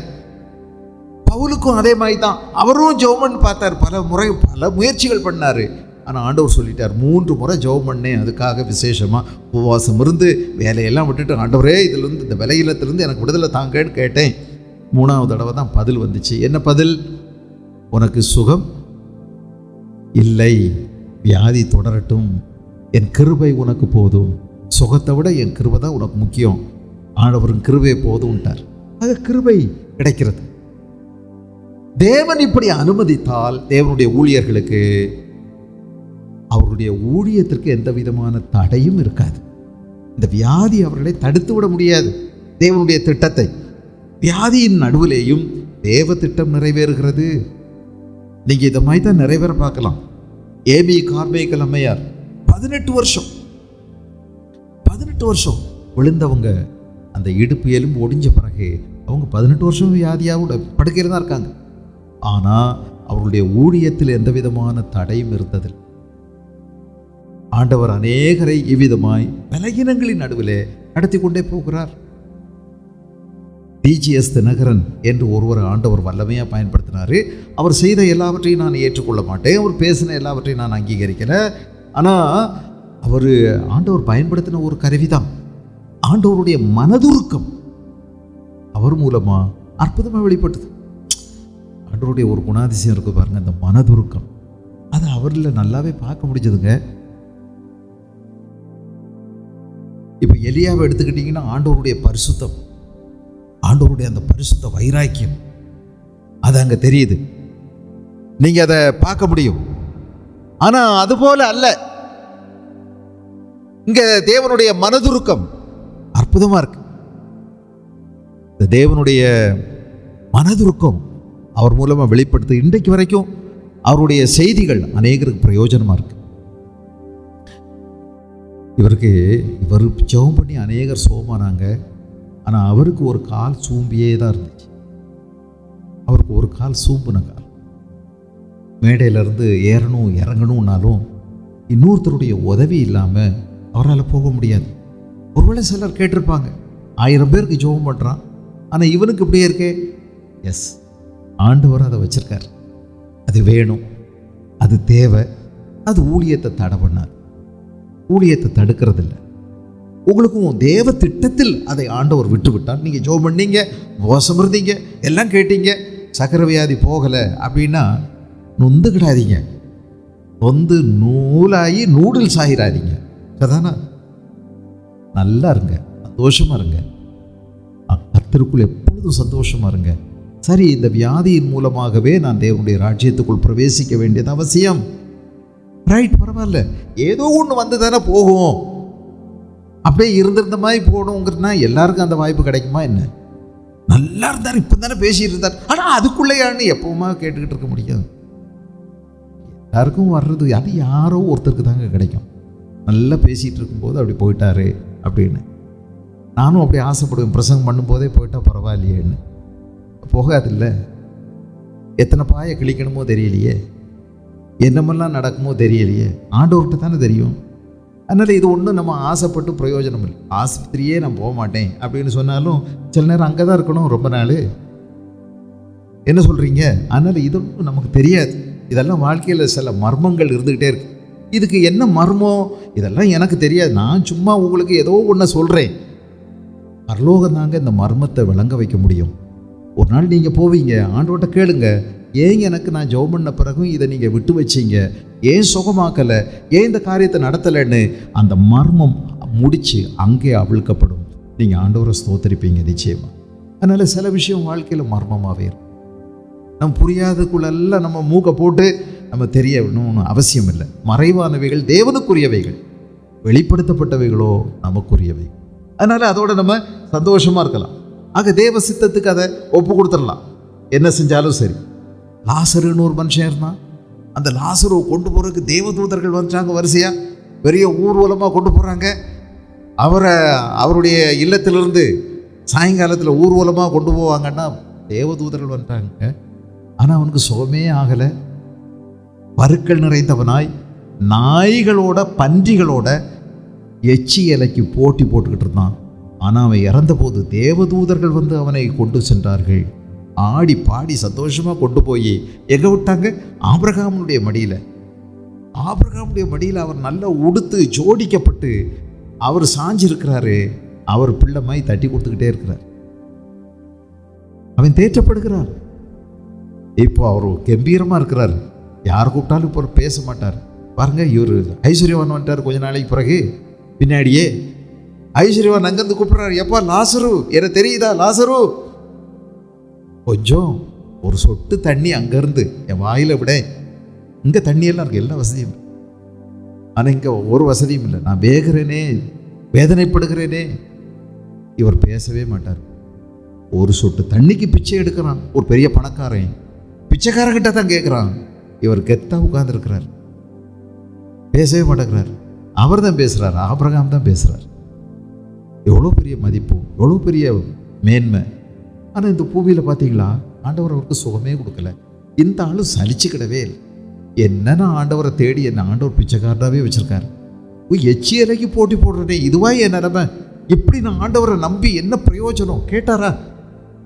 A: பவுலுக்கும் அதே மாதிரி தான். அவரும் ஜெபம் பண்ணி பார்த்தார், பல முயற்சிகள் பண்ணார். ஆனால் ஆண்டவர் சொல்லிட்டார், 3 முறை ஜெபம் பண்ணேன். அதுக்காக விசேஷமாக உபவாசம் இருந்து வேலையெல்லாம் விட்டுட்டு, ஆண்டவரே இதிலிருந்து இந்த பலகீனத்திலிருந்து எனக்கு விடுதலை தாங்கன்னு கேட்டேன். 3ஆவது தடவை தான் பதில் வந்துச்சு. என்ன பதில்? உனக்கு சுகம் இல்லை, வியாதி தொடரட்டும், என் கிருபை உனக்கு போதும். சுகத்தை விட என் கிருபை தான் உனக்கு முக்கியம், ஆண்டவரின் கிருபை போதும்ட்டார். ஆக கிருபை கிடைக்கிறது. தேவன் இப்படி அனுமதித்தால் தேவனுடைய ஊழியர்களுக்கு அவருடைய ஊழியத்திற்கு எந்த விதமான தடையும் இருக்காது. இந்த வியாதி அவர்களை தடுத்து விட முடியாது. தேவனுடைய திட்டத்தை வியாதியின் நடுவிலேயும் தேவ திட்டம் நிறைவேறுகிறது. நீங்க இதை மாதிரி தான் நிறைவேற பார்க்கலாம். ஏபி கார்மைக்கல் அம்மையார் 18 வருஷம் விழுந்தவங்க, அந்த இடுப்பு எலும்பு ஒடிஞ்ச பிறகு அவங்க 18 வருஷம் வியாதியாக படுக்கையில் தான் இருக்காங்க. ஆனால் அவருடைய ஊழியத்தில் எந்த விதமான தடையும் இருந்ததில்லை. ஆண்டவர் அநேகரை இவ்விதமாய் பலகீனங்களின் நடுவிலே நடத்தி கொண்டே போகிறார். டிஜிஎஸ் தினகரன் என்று ஒருவர் ஆண்டவர் வல்லமையாக பயன்படுத்தினார். அவர் செய்த எல்லாவற்றையும் நான் ஏற்றுக்கொள்ள மாட்டேன், அவர் பேசின எல்லாவற்றையும் நான் அங்கீகரிக்கலை. ஆனால் அவர் ஆண்டவர் பயன்படுத்தின ஒரு கருவிதான். ஆண்டவருடைய மனதுருக்கம் அவர் மூலமாக அற்புதமாக வெளிப்பட்டது. ஆண்டவருடைய ஒரு குணாதிசயம் இருக்கு பாருங்க, அந்த மனதுருக்கம். அது அவரில் நல்லாவே பார்க்க முடிஞ்சதுங்க. இப்போ எலியாவை எடுத்துக்கிட்டிங்கன்னா ஆண்டவருடைய பரிசுத்தம், ஆண்டவருடைய அந்த பரிசுத்த வைராக்கியம் அது அங்கே தெரியுது, நீங்கள் அதை பார்க்க முடியும். ஆனால் அதுபோல அல்ல, இங்கே தேவனுடைய மனதுருக்கம் அற்புதமாக இருக்கு. இந்த தேவனுடைய மனதுருக்கம் அவர் மூலமாக வெளிப்படுத்து இன்றைக்கு வரைக்கும் அவருடைய செய்திகள் அநேகருக்கு பிரயோஜனமாக இருக்கு. இவர் ஜெபம் பண்ணி அநேகர் சுகமானாங்க. ஆனால் அவருக்கு ஒரு கால் சூம்பியே தான் இருந்துச்சு. அவருக்கு ஒரு கால் சூம்புன கால். மேடையிலேருந்து ஏறணும் இறங்கணும்னாலும் இன்னொருத்தருடைய உதவி இல்லாமல் அவரால் போக முடியாது. ஒருவேளை சிலர் கேட்டிருப்பாங்க, 1000 பேருக்கு ஜெபம் பண்ணுறான், ஆனால் இவனுக்கு இப்படியே இருக்கே. எஸ், ஆண்டவர் அதை வச்சிருக்கார். அது வேணும், அது தேவை. அது ஊழியத்தை தடை பண்ணார், ஊழியத்தை தடுக்கிறதில்ல. உங்களுக்கும் தேவ திட்டத்தில் அதை ஆண்டவர் விட்டு விட்டால், நீங்கள் ஜெபம் பண்ணீங்க, உபவாசம் இருந்தீங்க, எல்லாம் கேட்டீங்க, சக்கரை வியாதி போகலை அப்படின்னா நொந்துக்கிடாதீங்க. நொந்து நூலாகி நூடுல்ஸ் ஆகிறாதீங்க. சரிதானா? நல்லா இருங்க, சந்தோஷமாக இருங்க. கர்த்தருக்குள் எப்பொழுதும் சந்தோஷமாக இருங்க. சரி, இந்த வியாதியின் மூலமாகவே நான் தேவனுடைய ராஜ்யத்துக்குள் பிரவேசிக்க வேண்டியது அவசியம். ரைட், பரவாயில்ல, ஏதோ ஒன்று வந்து தானே போகும். அப்படியே இருந்திருந்த மாதிரி போகணுங்கிறதுனா எல்லாருக்கும் அந்த வாய்ப்பு கிடைக்குமா என்ன? நல்லா இருந்தார், இப்போ தானே பேசிட்டு இருந்தார், ஆனால் அதுக்குள்ளேயான்னு எப்பவுமா கேட்டுக்கிட்டு இருக்க முடியாது. எல்லாருக்கும் வர்றது அது யாரோ ஒருத்தருக்கு தாங்க கிடைக்கும். நல்லா பேசிகிட்டு இருக்கும்போது அப்படி போயிட்டாரு அப்படின்னு. நானும் அப்படி ஆசைப்படுவேன், பிரசங்கம் பண்ணும்போதே போயிட்டா பரவாயில்லையேன்னு. போகாதில்ல. எத்தனை பாயை கிழிக்கணுமோ தெரியலையே, என்னமெல்லாம் நடக்குமோ தெரியலையே, ஆண்டவர்கிட்ட தானே தெரியும். அதனால் இது ஒன்றும் நம்ம ஆசைப்பட்டு பிரயோஜனம் இல்லை. ஆஸ்பத்திரியே நான் போக மாட்டேன் அப்படின்னு சொன்னாலும் சில நேரம் அங்கே தான் இருக்கணும் ரொம்ப நாள். என்ன சொல்கிறீங்க? அதனால் இது ஒன்றும் நமக்கு தெரியாது. இதெல்லாம் வாழ்க்கையில் சில மர்மங்கள் இருந்துக்கிட்டே இருக்கு. இதுக்கு என்ன மர்மம், இதெல்லாம் எனக்கு தெரியாது. நான் சும்மா உங்களுக்கு ஏதோ ஒன்று சொல்கிறேன். பரலோகம் தாங்க இந்த மர்மத்தை விளங்க வைக்க முடியும். ஒரு நாள் நீங்கள் போவீங்க, ஆண்டவர்கிட்ட கேளுங்க, ஏன் எனக்கு நான் ஜெபம் பண்ண பிறகும் இதை நீங்கள் விட்டு வச்சிங்க, ஏன் சுகமாக்கலை, ஏன் இந்த காரியத்தை நடத்தலைன்னு அந்த மர்மம் முடித்து அங்கே அவிழ்க்கப்படும். நீங்கள் ஆண்டவரை ஸ்தோத்திரிப்பீங்க நிச்சயமாக. அதனால் சில விஷயம் வாழ்க்கையில் மர்மமாகவே இருக்கும். நம்ம புரியாததுக்குள்ளெல்லாம் நம்ம மூக்கை போட்டு நம்ம தெரியணும்னு அவசியம் இல்லை. மறைவானவைகள் தேவனுக்குரியவைகள், வெளிப்படுத்தப்பட்டவைகளோ நமக்குரியவை. அதனால் அதோட நம்ம சந்தோஷமாக இருக்கலாம். ஆக தேவ சித்தத்துக்கு அதை ஒப்பு கொடுத்துடலாம். என்ன செஞ்சாலும் சரி. லாசருன்னு ஒரு மனுஷன் இருந்தான். அந்த லாசருவை கொண்டு போகிறதுக்கு தேவதூதர்கள் வந்துட்டாங்க வரிசையாக, பெரிய ஊர்வலமாக கொண்டு போகிறாங்க. அவருடைய இல்லத்திலிருந்து சாயங்காலத்தில் ஊர்வலமாக கொண்டு போவாங்கன்னா தேவதூதர்கள் வந்துட்டாங்க. ஆனால் அவனுக்கு சுகமே ஆகலை. பருக்கள் நிறைந்தவனாய் நாய்களோட பன்றிகளோட எச்சி இலைக்கு போட்டி போட்டுக்கிட்டு இருந்தான். ஆனால் அவன் இறந்தபோது தேவதூதர்கள் வந்து அவனை கொண்டு சென்றார்கள். ஆடி பாடி சந்தோஷமாக கொண்டு போய் எங்கே விட்டாங்க? ஆபிரகாமுடைய மடியில். ஆபிரகாமுடைய மடியில் அவர் நல்லா உடுத்து ஜோடிக்கப்பட்டு அவர் சாஞ்சிருக்கிறாரு. அவர் பிள்ளைமாய் தட்டி கொடுத்துக்கிட்டே இருக்கிறார். அவன் தேற்றப்படுகிறார். இப்போ அவர் கம்பீரமாக இருக்கிறார். யார் கூப்பிட்டாலும் இப்போ பேச மாட்டார். பாருங்க, இவர் ஐஸ்வர்யவான் வந்துட்டார். கொஞ்ச நாளைக்கு பிறகு பின்னாடியே ஐஸ்வர்யவான் அங்கேருந்து கூப்பிட்றாரு, எப்பா லாசரு, எனக்கு தெரியுதா லாசரு, கொஞ்சம் ஒரு சொட்டு தண்ணி அங்கேருந்து என் வாயில் விட. இங்கே தண்ணியெல்லாம் இருக்குது, எல்லா வசதியும். ஆனால் இங்கே ஒரு வசதியும் இல்லை. நான் வேகிறேனே, வேதனைப்படுகிறேனே. இவர் பேசவே மாட்டார். ஒரு சொட்டு தண்ணிக்கு பிச்சை எடுக்கிறான். ஒரு பெரிய பணக்காரன் பிச்சைக்காரங்கிட்ட தான் கேட்குறான். இவர் கெத்தா உட்கார்ந்துருக்கிறார், பேசவே மாட்டேங்கிறார். அவர் தான் பேசுகிறார், ஆபிரகாம் தான் பேசுகிறார். எவ்வளோ பெரிய மதிப்பு, எவ்வளோ பெரிய மேன்மை. ஆனால் இந்த பூமியில் பார்த்தீங்களா, ஆண்டவர் அவருக்கு சுகமே கொடுக்கல. இந்த ஆளும் சலிச்சுக்கிடவே இல்லை. என்னன்னா ஆண்டவரை தேடி என்ன ஆண்டவர் பிச்சைக்காரனாவே வச்சுருக்காரு. எச்சியலைக்கு போட்டி போடுறதே இதுவா என் நிலைமை? இப்படி நான் ஆண்டவரை நம்பி என்ன பிரயோஜனம் கேட்டாரா?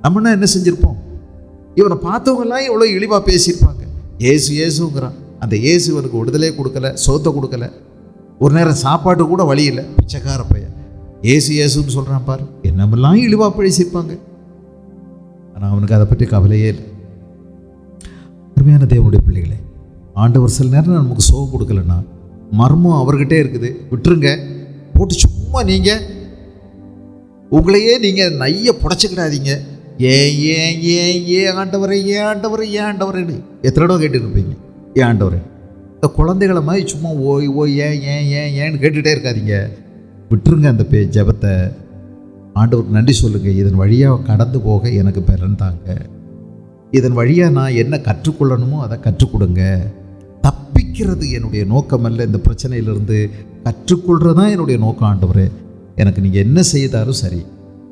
A: நம்மனா என்ன செஞ்சுருப்போம்? இவனை பார்த்தவங்கெல்லாம் எவ்வளோ இழிவாக பேசியிருப்பாங்க. ஏசு ஏசுங்கிறான். அந்த ஏசு இவனுக்கு விடுதலையே கொடுக்கல, சோத்தை கொடுக்கல, ஒரு நேரம் சாப்பாட்டு கூட வழி இல்லை. பிச்சைக்கார பையன் ஏசு ஏசுன்னு சொல்கிறான் பாரு. என்னமெல்லாம் இழிவாக பேசியிருப்பாங்க. ஆனால் அவனுக்கு அதை பற்றி கவலையே இல்லை. அருமையான தேவனுடைய பிள்ளைகளே, ஆண்டவர் சில நேரம் நமக்கு சோகம் கொடுக்கலன்னா மர்மம் அவர்கிட்டே இருக்குது. விட்டுருங்க, போட்டு சும்மா நீங்கள் உங்களையே நீங்கள் நைய புடைச்சிக்கிடாதீங்க. ஏன் ஏன் ஏன் ஏன் ஆண்டவரை, ஏன் ஆண்டவரை, ஏன் ஆண்டவரேன்னு எத்தனை தடவை கேட்டுருப்பீங்க. ஏன் ஆண்டவரே, இந்த குழந்தைகளை மாதிரி சும்மா ஓய் ஓய் ஏன் ஏன் ஏன் ஏன்னு கேட்டுகிட்டே இருக்காதீங்க. விட்டுருங்க அந்த ஜெபத்தை. ஆண்டவருக்கு நன்றி சொல்லுங்கள். இதன் வழியாக கடந்து போக எனக்கு பலன் தாங்க. இதன் வழியாக நான் என்ன கற்றுக்கொள்ளணுமோ அதை கற்றுக் கொடுங்க. தப்பிக்கிறது என்னுடைய நோக்கம் அல்ல. இந்த பிரச்சனையிலிருந்து கற்றுக்கொள்கிறது தான் என்னுடைய நோக்கம். ஆண்டவரே, எனக்கு நீங்கள் என்ன செய்தாலும் சரி,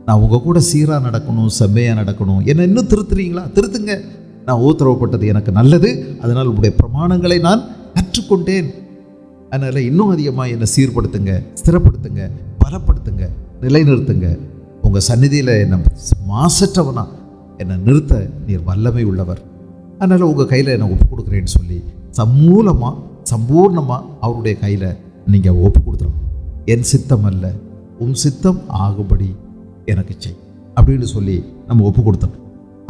A: நான் உங்கள் கூட சீராக நடக்கணும், செம்மையாக நடக்கணும். என்னை இன்னும் திருத்துறீங்களா? திருத்துங்க. நான் உத்தரவுப்பட்டது எனக்கு நல்லது. அதனால் உங்களுடைய பிரமாணங்களை நான் கற்றுக்கொண்டேன். அதனால் இன்னும் அதிகமாக என்னை சீர்படுத்துங்க, ஸ்திரப்படுத்துங்க, பலப்படுத்துங்க, நிலைநிறுத்துங்க. உங்கள் சந்நிதியில் என்னை மாசற்றவனா என்னை நிறுத்த நீர் வல்லமை உள்ளவர். அதனால் உங்கள் கையில் என்னை ஒப்பு கொடுக்குறேன்னு சொல்லி சமூலமாக சம்பூர்ணமாக அவருடைய கையில் நீங்கள் ஒப்பு கொடுத்துருங்க. என் சித்தம் அல்ல, உம் சித்தம் ஆகும்படி எனக்கு செய் அப்படின்னு சொல்லி நம்ம ஒப்பு கொடுத்தோம்.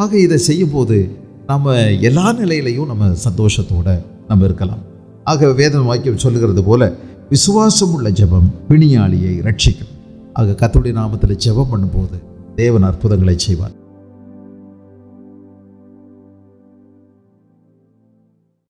A: ஆக இதை செய்யும்போது நம்ம எல்லா நிலையிலையும் நம்ம சந்தோஷத்தோடு நம்ம இருக்கலாம். ஆக வேத வாக்கியம் சொல்லுகிறது போல விசுவாசம் உள்ள ஜெபம் பிணியாளியை ரட்சிக்கும். ஆக கர்த்தருடைய நாமத்தில் ஜெபம் பண்ணும்போது தேவன் அற்புதங்களை செய்வார்.